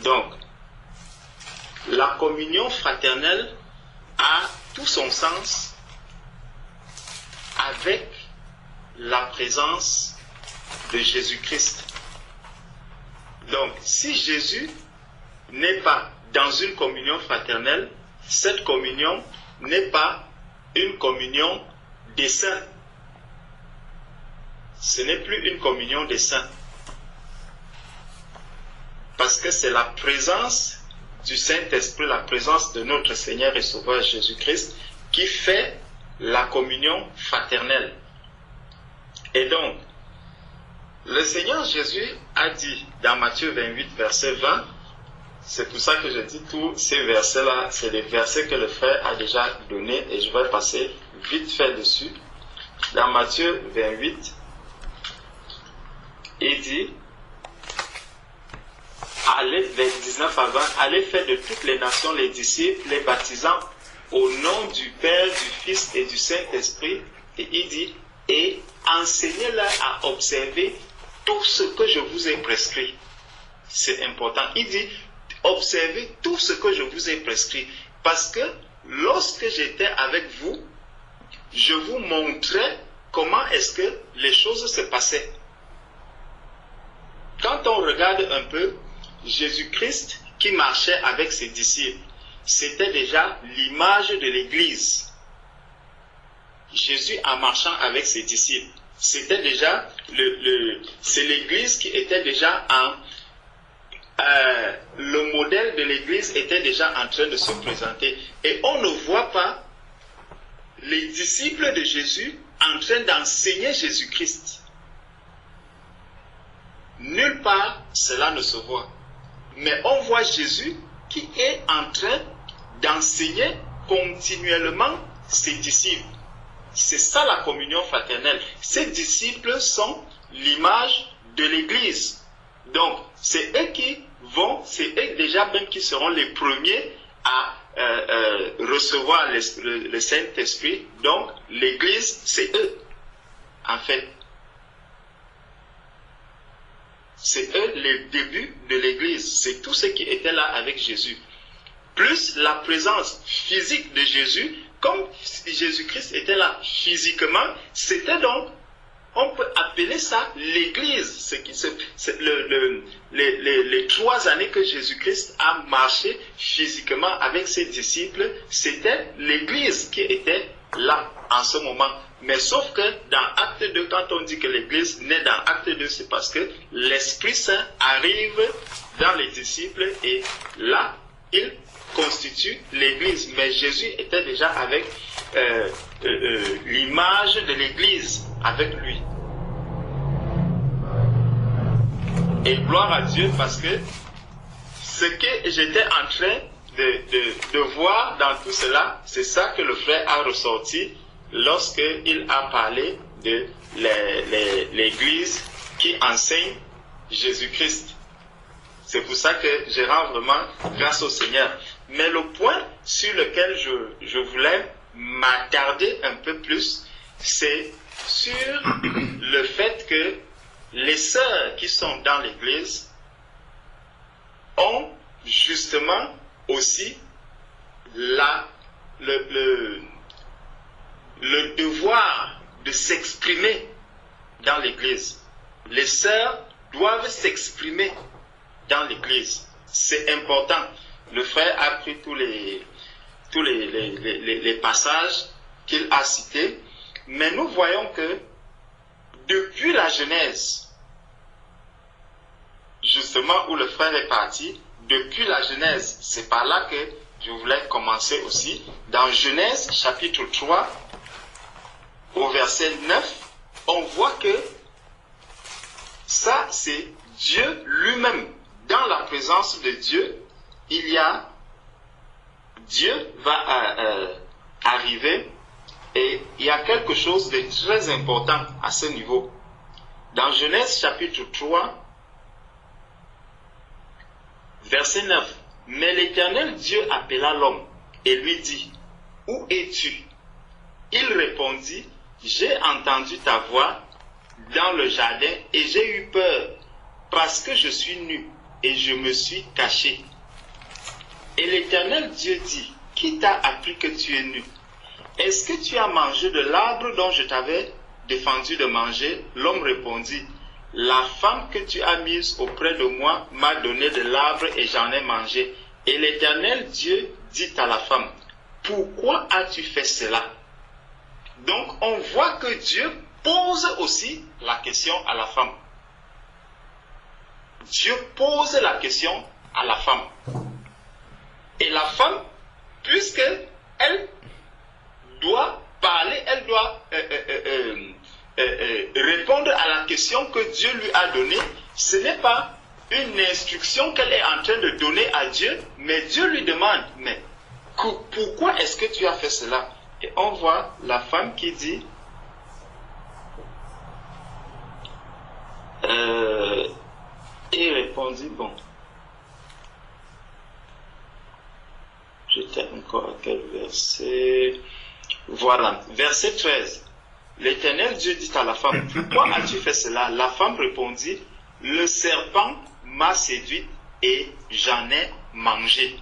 Donc, la communion fraternelle a tout son sens avec la présence de Jésus-Christ. Donc, si Jésus n'est pas dans une communion fraternelle, cette communion n'est pas une communion des saints. Ce n'est plus une communion des saints. Parce que c'est la présence du Saint-Esprit, la présence de notre Seigneur et Sauveur Jésus-Christ qui fait la communion fraternelle. Et donc, le Seigneur Jésus a dit dans Matthieu 28, verset 20, c'est pour ça que je dis tous ces versets-là, c'est des versets que le frère a déjà donnés et je vais passer vite fait dessus. Dans Matthieu 28, il dit, allez, vers 19 à 20, allez faire de toutes les nations les disciples, les baptisant au nom du Père, du Fils et du Saint-Esprit. Et il dit, et enseignez-leur à observer tout ce que je vous ai prescrit. C'est important. Il dit, observez tout ce que je vous ai prescrit. Parce que lorsque j'étais avec vous, je vous montrais comment est-ce que les choses se passaient. Quand on regarde un peu, Jésus-Christ qui marchait avec ses disciples, c'était déjà l'image de l'Église. Jésus en marchant avec ses disciples, c'était déjà c'est l'Église qui était déjà le modèle de l'Église était déjà en train de se présenter. Et on ne voit pas les disciples de Jésus en train d'enseigner Jésus-Christ. Nulle part cela ne se voit. Mais on voit Jésus qui est en train d'enseigner continuellement ses disciples. C'est ça la communion fraternelle. Ces disciples sont l'image de l'Église. Donc, c'est eux qui vont, c'est eux déjà même qui seront les premiers à recevoir le Saint-Esprit. Donc, l'Église, c'est eux, en fait. C'est eux les débuts de l'Église. C'est tous ceux qui étaient là avec Jésus. Plus la présence physique de Jésus, comme Jésus-Christ était là physiquement, c'était donc, on peut appeler ça l'Église. Les 3 années que Jésus-Christ a marché physiquement avec ses disciples, c'était l'Église qui était là en ce moment. Mais sauf que dans Acte 2, quand on dit que l'Église naît dans Acte 2, c'est parce que l'Esprit Saint arrive dans les disciples et là, il constitue l'Église. Mais Jésus était déjà avec l'image de l'Église avec lui. Et gloire à Dieu parce que ce que j'étais en train de voir dans tout cela, c'est ça que le frère a ressorti lorsqu'il a parlé de l'Église qui enseigne Jésus-Christ. C'est pour ça que je rends vraiment grâce au Seigneur. Mais le point sur lequel je voulais m'attarder un peu plus, c'est sur le fait que les sœurs qui sont dans l'Église ont justement aussi le devoir de s'exprimer dans l'Église. Les sœurs doivent s'exprimer dans l'Église. C'est important. Le frère a pris tous les passages qu'il a cités, mais nous voyons que depuis la Genèse, justement où le frère est parti, depuis la Genèse, c'est par là que je voulais commencer aussi. Dans Genèse chapitre 3, au verset 9, on voit que ça, c'est Dieu lui-même. Dans la présence de Dieu, Dieu va arriver et il y a quelque chose de très important à ce niveau. Dans Genèse chapitre 3, verset 9, « Mais l'Éternel Dieu appela l'homme et lui dit, « Où es-tu » Il répondit, « J'ai entendu ta voix dans le jardin et j'ai eu peur parce que je suis nu et je me suis caché. » Et l'Éternel Dieu dit, « Qui t'a appris que tu es nu? Est-ce que tu as mangé de l'arbre dont je t'avais défendu de manger ?» L'homme répondit, « La femme que tu as mise auprès de moi m'a donné de l'arbre et j'en ai mangé. » Et l'Éternel Dieu dit à la femme, « Pourquoi as-tu fait cela ?» Donc on voit que Dieu pose aussi la question à la femme. Dieu pose la question à la femme. Et la femme, puisque elle doit parler, elle doit répondre à la question que Dieu lui a donnée, ce n'est pas une instruction qu'elle est en train de donner à Dieu, mais Dieu lui demande, mais pourquoi est-ce que tu as fait cela? Et on voit la femme qui dit, et répondit, bon, j'étais encore à quel verset? Voilà, verset 13. L'Éternel Dieu dit à la femme, pourquoi as-tu fait cela? La femme répondit, le serpent m'a séduite et j'en ai mangé.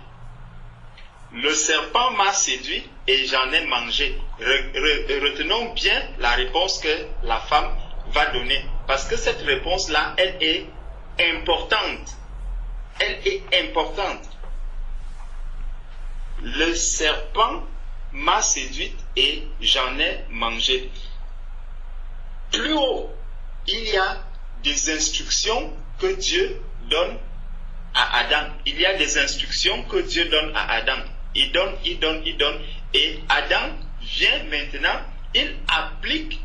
Le serpent m'a séduit et j'en ai mangé. Retenons bien la réponse que la femme va donner. Parce que cette réponse-là, elle est importante. Elle est importante. Le serpent m'a séduite et j'en ai mangé. Plus haut, il y a des instructions que Dieu donne à Adam. Il y a des instructions que Dieu donne à Adam. Il donne. Et Adam vient maintenant, il applique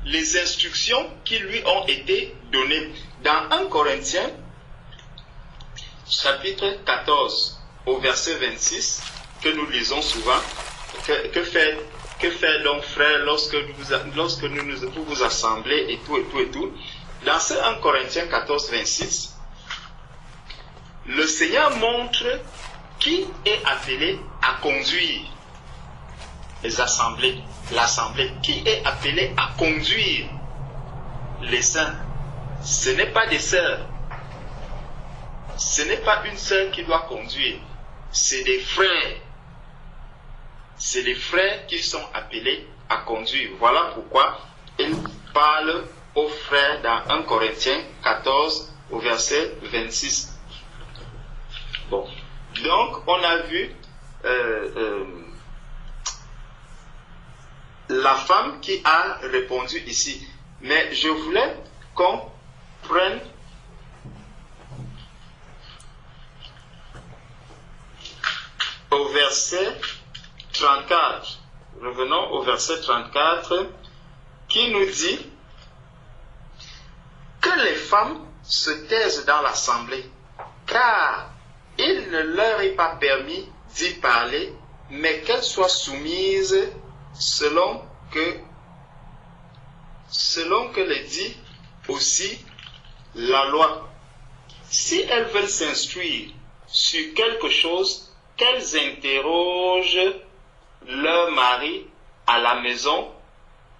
les instructions qui lui ont été données. Dans 1 Corinthiens, chapitre 14, au verset 26, que nous lisons souvent, que fait donc frère lorsque vous vous assemblez et tout. Dans ce 1 Corinthiens 14, 26, le Seigneur montre qui est appelé à conduire les assemblées, l'assemblée, qui est appelé à conduire les saints. Ce n'est pas des sœurs. Ce n'est pas une sœur qui doit conduire. C'est des frères. C'est les frères qui sont appelés à conduire. Voilà pourquoi il parle aux frères dans 1 Corinthiens 14 au verset 26. Bon. Donc, on a vu la femme qui a répondu ici. Mais je voulais qu'on prenne au verset 34. Revenons au verset 34 qui nous dit que les femmes se taisent dans l'assemblée, car il ne leur est pas permis d'y parler, mais qu'elles soient soumises selon que le dit aussi la loi. Si elles veulent s'instruire sur quelque chose, qu'elles interrogent leur mari à la maison,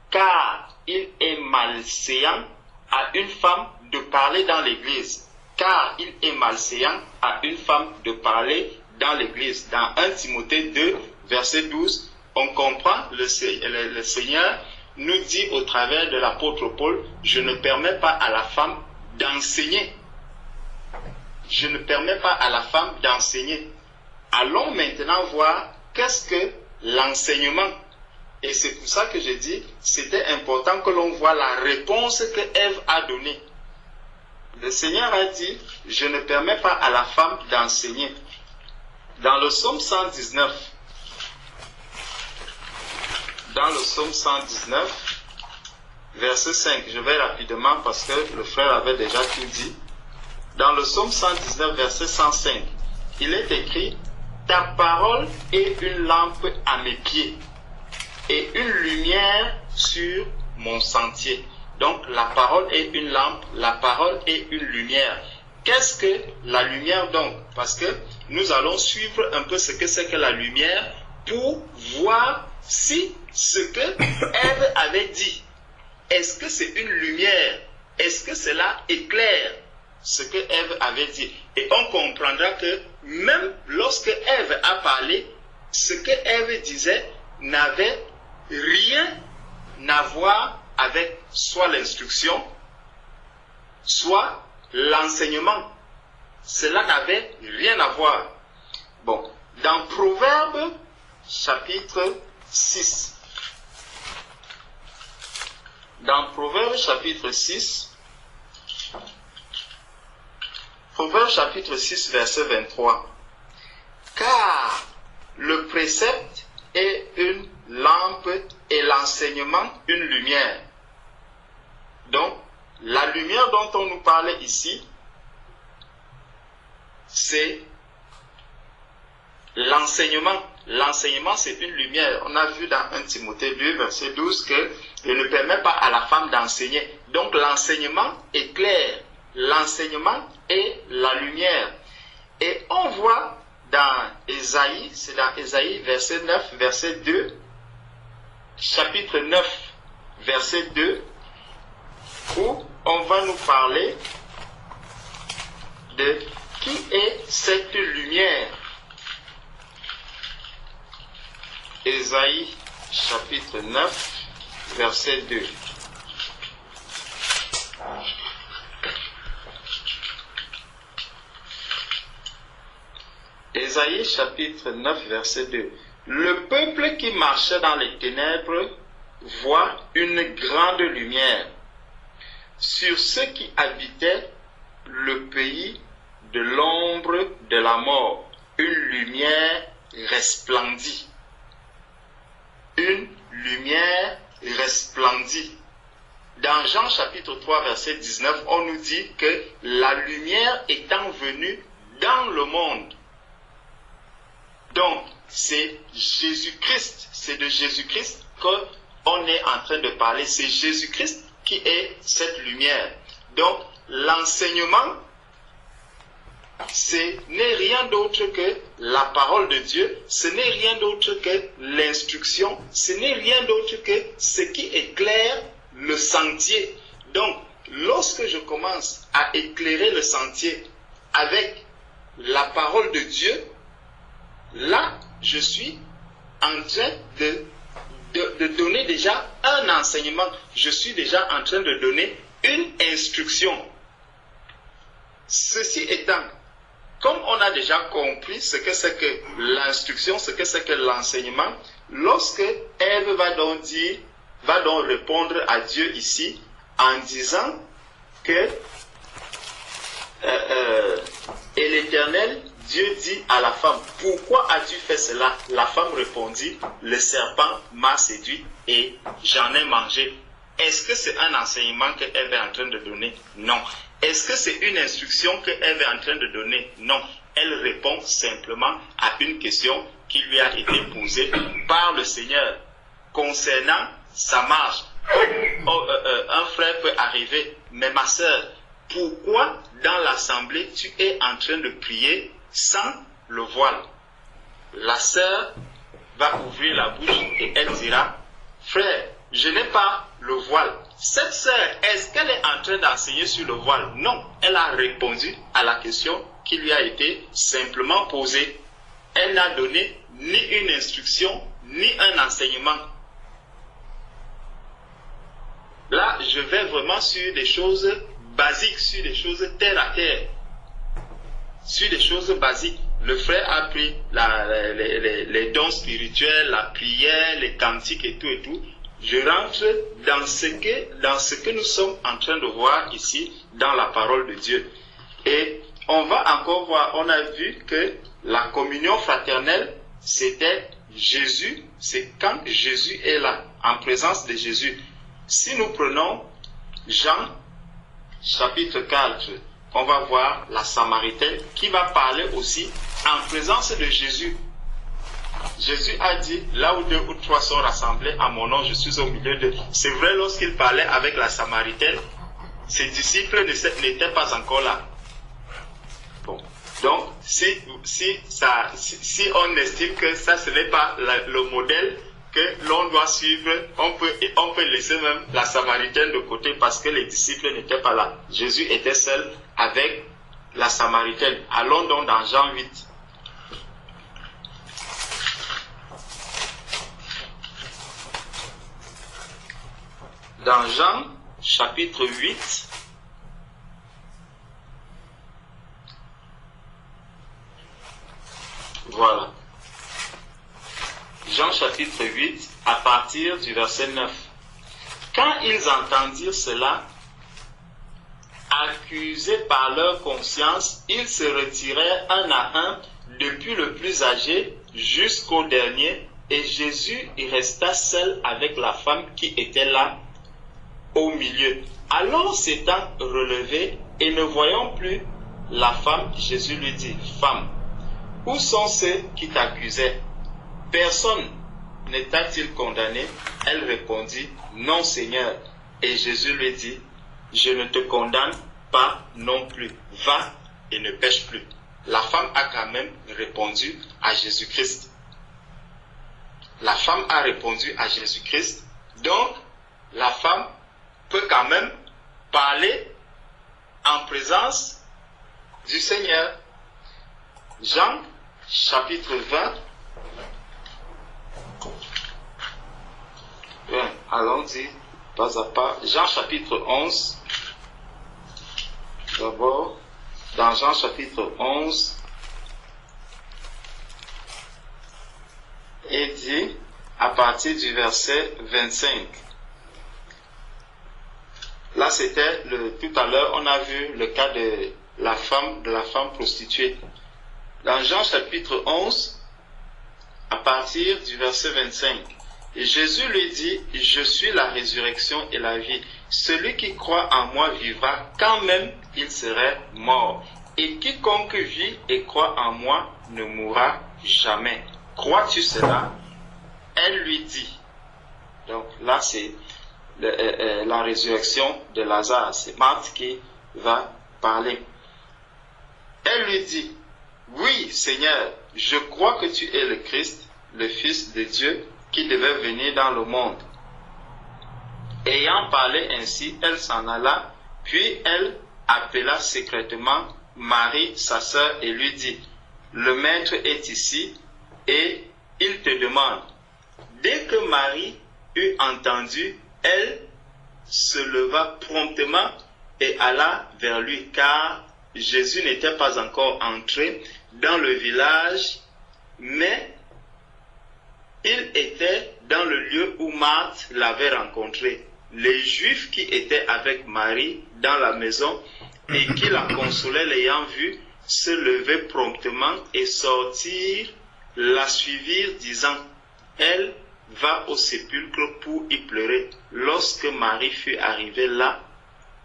car il est malséant à une femme de parler dans l'église. Car il est malséant à une femme de parler dans l'église. Dans 1 Timothée 2, verset 12, on comprend, le Seigneur nous dit au travers de l'apôtre Paul, je ne permets pas à la femme d'enseigner. Je ne permets pas à la femme d'enseigner. Allons maintenant voir qu'est-ce que l'enseignement. Et c'est pour ça que je dis, c'était important que l'on voit la réponse que Ève a donnée. le Seigneur a dit, je ne permets pas à la femme d'enseigner. Dans le psaume 119, verset 5, je vais rapidement parce que le frère avait déjà tout dit. Dans le psaume 119, verset 105, il est écrit, ta parole est une lampe à mes pieds et une lumière sur mon sentier. Donc la parole est une lampe, la parole est une lumière. Qu'est-ce que la lumière donc? Parce que nous allons suivre un peu ce que c'est que la lumière pour voir si ce que Ève avait dit, est-ce que c'est une lumière? Est-ce que cela éclaire ce que Ève avait dit? Et on comprendra que même lorsque Ève a parlé, ce que Ève disait n'avait rien à voir avec soit l'instruction, soit l'enseignement. Cela n'avait rien à voir. Bon, dans Proverbes chapitre 6, dans Proverbes chapitre 6, Proverbes chapitre 6, verset 23. Car le précepte est une lampe et l'enseignement une lumière. Donc, la lumière dont on nous parlait ici, c'est l'enseignement. L'enseignement, c'est une lumière. On a vu dans 1 Timothée 2, verset 12, que il ne permet pas à la femme d'enseigner. Donc, l'enseignement est clair. L'enseignement est la lumière. Et on voit dans Ésaïe, c'est dans Ésaïe, verset 9, verset 2, chapitre 9, verset 2, où on va nous parler de qui est cette lumière. Ésaïe chapitre 9, verset 2. Ésaïe chapitre 9, verset 2. Le peuple qui marchait dans les ténèbres voit une grande lumière. Sur ceux qui habitaient le pays de l'ombre de la mort, une lumière resplendit. Une lumière resplendit. Dans Jean chapitre 3, verset 19, on nous dit que la lumière étant venue dans le monde. Donc, c'est Jésus-Christ, c'est de Jésus-Christ qu'on est en train de parler. C'est Jésus-Christ qui est cette lumière. Donc, l'enseignement, ce n'est rien d'autre que la parole de Dieu, ce n'est rien d'autre que l'instruction, ce n'est rien d'autre que ce qui éclaire le sentier. Donc, lorsque je commence à éclairer le sentier avec la parole de Dieu, là, je suis en train de donner déjà un enseignement. Je suis déjà en train de donner une instruction. Ceci étant, comme on a déjà compris ce que c'est que l'instruction, ce que c'est que l'enseignement, lorsque Ève va donc répondre à Dieu ici en disant que et l'Éternel, Dieu dit à la femme, pourquoi as-tu fait cela? La femme répondit, le serpent m'a séduit et j'en ai mangé. Est-ce que c'est un enseignement que Ève est en train de donner? Non. Est-ce que c'est une instruction que Ève est en train de donner? Non. Elle répond simplement à une question qui lui a été posée par le Seigneur concernant sa marche. Un frère peut arriver, mais ma sœur, pourquoi dans l'assemblée tu es en train de prier sans le voile? La sœur va ouvrir la bouche et elle dira, frère, je n'ai pas le voile. Cette sœur, est-ce qu'elle est en train d'enseigner sur le voile? Non, elle a répondu à la question qui lui a été simplement posée. Elle n'a donné ni une instruction, ni un enseignement. Là, je vais vraiment sur des choses basiques, sur des choses terre à terre. Sur des choses basiques. Le frère a pris les dons spirituels, la prière, les cantiques et tout et tout. je rentre dans ce que nous sommes en train de voir ici dans la parole de Dieu. Et on va encore voir, on a vu que la communion fraternelle, c'était Jésus, c'est quand Jésus est là, en présence de Jésus. Si nous prenons Jean, chapitre 4, on va voir la Samaritaine qui va parler aussi en présence de Jésus. Jésus a dit, là où 2 ou 3 sont rassemblés à mon nom, je suis au milieu d'eux. C'est vrai, lorsqu'il parlait avec la Samaritaine, ses disciples n'étaient pas encore là. Bon. Donc, si on estime que ça, ce n'est pas le modèle que l'on doit suivre, on peut laisser même la Samaritaine de côté parce que les disciples n'étaient pas là. Jésus était seul avec la Samaritaine. Allons donc dans Jean 8. Dans Jean, chapitre 8, voilà. Jean chapitre 8, à partir du verset 9. Quand ils entendirent cela, accusés par leur conscience, ils se retirèrent un à un, depuis le plus âgé jusqu'au dernier, et Jésus y resta seul avec la femme qui était là au milieu. Alors s'étant relevé et ne voyant plus la femme, Jésus lui dit, « Femme, où sont ceux qui t'accusaient? Personne ne t'a-t-il condamné? » Elle répondit, « Non, Seigneur. » Et Jésus lui dit, « Je ne te condamne pas non plus. Va et ne pêche plus. » La femme a quand même répondu à Jésus-Christ. La femme a répondu à Jésus-Christ. Donc, la femme peut quand même parler en présence du Seigneur. Jean, chapitre 20. Bien, allons-y, pas à pas. Jean, chapitre 11. D'abord, dans Jean, chapitre 11, il dit, à partir du verset 25. Là, c'était tout à l'heure, on a vu le cas de la femme prostituée. Dans Jean chapitre 11, à partir du verset 25, Jésus lui dit, « Je suis la résurrection et la vie. Celui qui croit en moi vivra quand même il serait mort. Et quiconque vit et croit en moi ne mourra jamais. Crois-tu cela? » Elle lui dit. Donc là, c'est la résurrection de Lazare. C'est Marthe qui va parler. Elle lui dit, « Oui, Seigneur, je crois que tu es le Christ, le Fils de Dieu, qui devait venir dans le monde. » Ayant parlé ainsi, elle s'en alla, puis elle appela secrètement Marie, sa sœur, et lui dit, « Le Maître est ici, et il te demande. » Dès que Marie eut entendu, elle se leva promptement et alla vers lui, car Jésus n'était pas encore entré dans le village, mais il était dans le lieu où Marthe l'avait rencontré. Les Juifs qui étaient avec Marie dans la maison et qui la consolaient l'ayant vue, se levaient promptement et sortirent, la suivirent, disant, « Elle va au sépulcre pour y pleurer. » Lorsque Marie fut arrivée là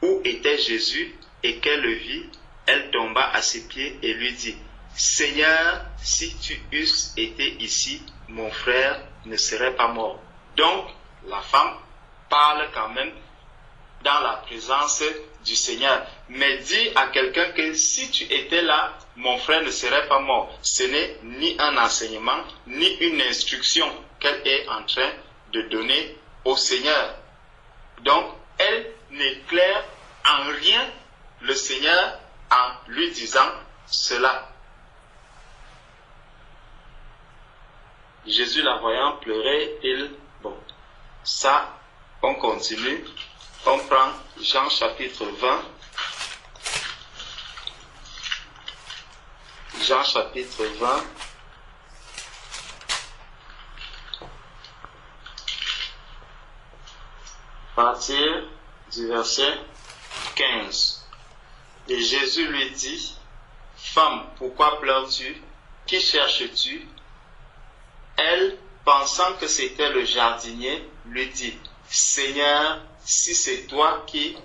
où était Jésus et qu'elle le vit, elle tomba à ses pieds et lui dit, « Seigneur, si tu eusses été ici, mon frère ne serait pas mort. » Donc, la femme parle quand même dans la présence du Seigneur. Mais dis à quelqu'un que si tu étais là, mon frère ne serait pas mort. Ce n'est ni un enseignement, ni une instruction qu'elle est en train de donner au Seigneur. Donc, elle n'éclaire en rien le Seigneur en lui disant cela. Jésus la voyant pleurer, ça, on continue. On prend Jean chapitre 20. Jean chapitre 20. partir du verset 15. Et Jésus lui dit, « Femme, pourquoi pleures-tu? Qui cherches-tu? » Elle, pensant que c'était le jardinier, lui dit, « Seigneur, si c'est toi qui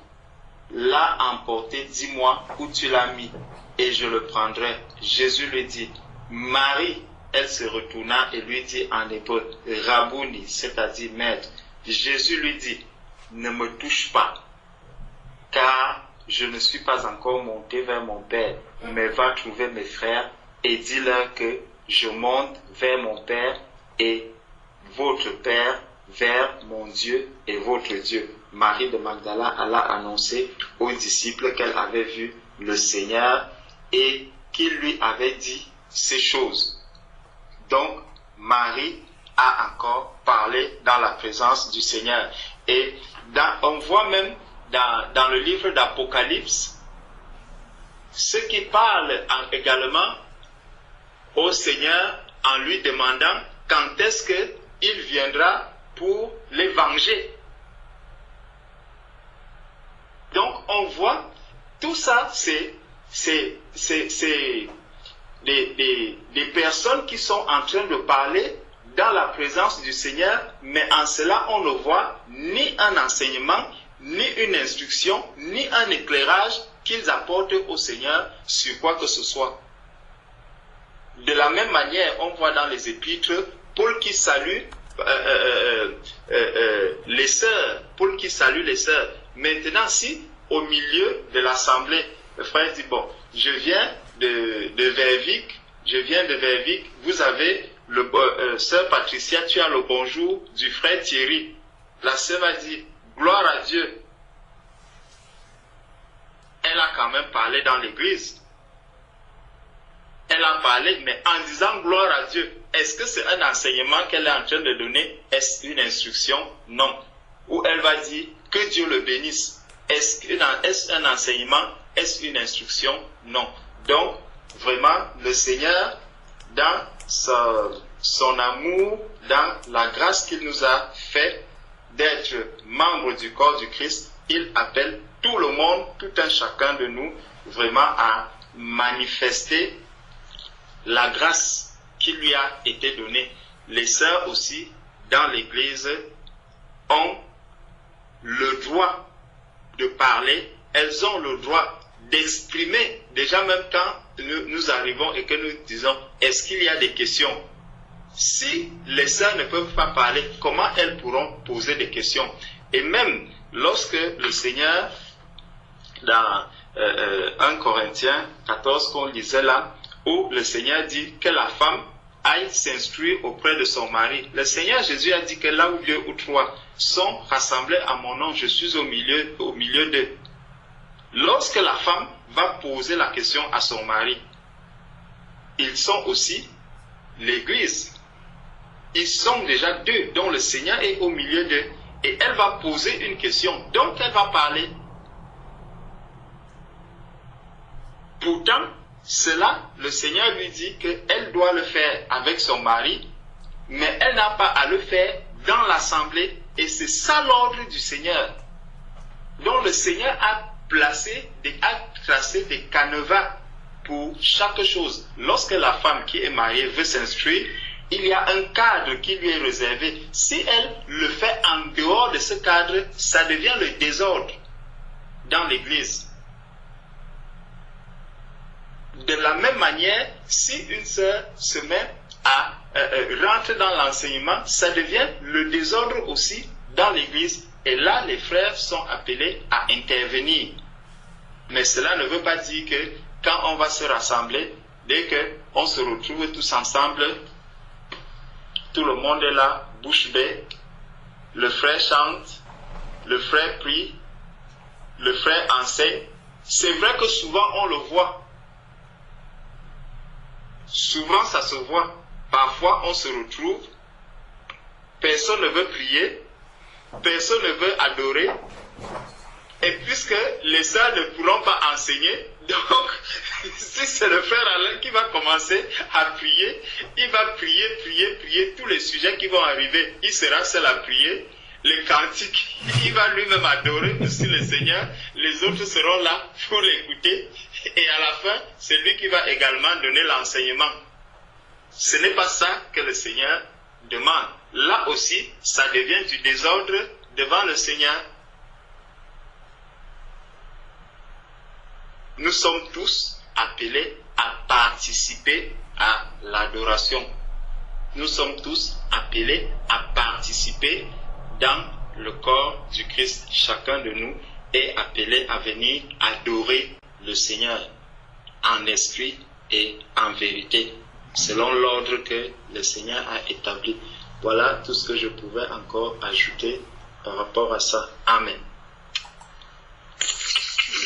l'as emporté, dis-moi où tu l'as mis, et je le prendrai. » Jésus lui dit, « Marie. » Elle se retourna et lui dit en hébreu, « Rabouni », c'est-à-dire maître. Jésus lui dit, « Ne me touche pas, car je ne suis pas encore monté vers mon Père, mais va trouver mes frères et dis-leur que je monte vers mon Père et votre Père, vers mon Dieu et votre Dieu. » Marie de Magdala alla annoncer aux disciples qu'elle avait vu le Seigneur et qu'il lui avait dit ces choses. Donc, Marie a encore parlé dans la présence du Seigneur. Et on voit même dans le livre d'Apocalypse, ceux qui parlent également au Seigneur en lui demandant quand est-ce qu'il viendra pour les venger. Donc, on voit, tout ça, c'est des personnes qui sont en train de parler dans la présence du Seigneur, mais en cela, on ne voit ni un enseignement, ni une instruction, ni un éclairage qu'ils apportent au Seigneur sur quoi que ce soit. De la même manière, on voit dans les épîtres, Paul qui salue les sœurs, Paul qui salue les sœurs. Maintenant, si au milieu de l'assemblée, le frère dit, bon, je viens de Vervic, vous avez sœur Patricia, tu as le bonjour du frère Thierry. La sœur va dire, gloire à Dieu. Elle a quand même parlé dans l'église. Elle a parlé, mais en disant gloire à Dieu. Est-ce que c'est un enseignement qu'elle est en train de donner? Est-ce une instruction? Non. Ou elle va dire que Dieu le bénisse. Est-ce un enseignement? Est-ce une instruction? Non. Donc, vraiment, le Seigneur, dans son amour, dans la grâce qu'il nous a fait d'être membre du corps du Christ, il appelle tout le monde, tout un chacun de nous, vraiment à manifester la grâce qui lui a été donnée. Les sœurs aussi, dans l'Église, ont le droit de parler, elles ont le droit d'exprimer, déjà même quand nous arrivons et que nous disons, est-ce qu'il y a des questions? Si les sœurs ne peuvent pas parler, comment elles pourront poser des questions? Et même lorsque le Seigneur, dans 1 Corinthiens 14 qu'on lisait là, où le Seigneur dit que la femme aille s'instruire auprès de son mari. Le Seigneur Jésus a dit que là où 2 ou 3 sont rassemblés à mon nom, je suis au milieu d'eux. Lorsque la femme va poser la question à son mari, ils sont aussi l'Église. Ils sont déjà 2, dont le Seigneur est au milieu d'eux. Et elle va poser une question, donc elle va parler. Pourtant, cela, le Seigneur lui dit qu'elle doit le faire avec son mari, mais elle n'a pas à le faire dans l'assemblée. Et c'est ça l'ordre du Seigneur. Donc le Seigneur a tracé des canevas pour chaque chose. Lorsque la femme qui est mariée veut s'instruire, il y a un cadre qui lui est réservé. Si elle le fait en dehors de ce cadre, ça devient le désordre dans l'Église. De la même manière, si une sœur se met à rentrer dans l'enseignement, ça devient le désordre aussi dans l'Église. Et là, les frères sont appelés à intervenir. Mais cela ne veut pas dire que quand on va se rassembler, dès qu'on se retrouve tous ensemble, tout le monde est là, bouche bée, le frère chante, le frère prie, le frère enseigne. C'est vrai que souvent on le voit. Souvent ça se voit. Parfois on se retrouve, personne ne veut prier, personne ne veut adorer. Et puisque les sœurs ne pourront pas enseigner, donc si c'est le frère Alain qui va commencer à prier, il va prier tous les sujets qui vont arriver. Il sera seul à prier. le cantique, il va lui-même adorer aussi le Seigneur. Les autres seront là pour l'écouter. Et à la fin, c'est lui qui va également donner l'enseignement. Ce n'est pas ça que le Seigneur demande. Là aussi, ça devient du désordre devant le Seigneur. Nous sommes tous appelés à participer à l'adoration. Nous sommes tous appelés à participer dans le corps du Christ. Chacun de nous est appelé à venir adorer le Seigneur en esprit et en vérité, selon l'ordre que le Seigneur a établi. Voilà tout ce que je pouvais encore ajouter par rapport à ça. Amen.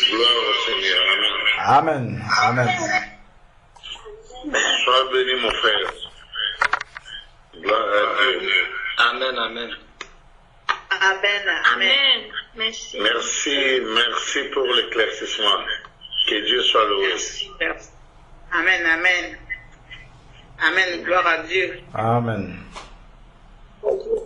Gloire au Seigneur. Amen. Amen. Sois béni, mon frère. Gloire à Dieu. Amen, amen. Amen. Amen. Merci. Merci pour l'éclaircissement. Que Dieu soit loué. Merci. Amen. Gloire à Dieu. Amen. Amen.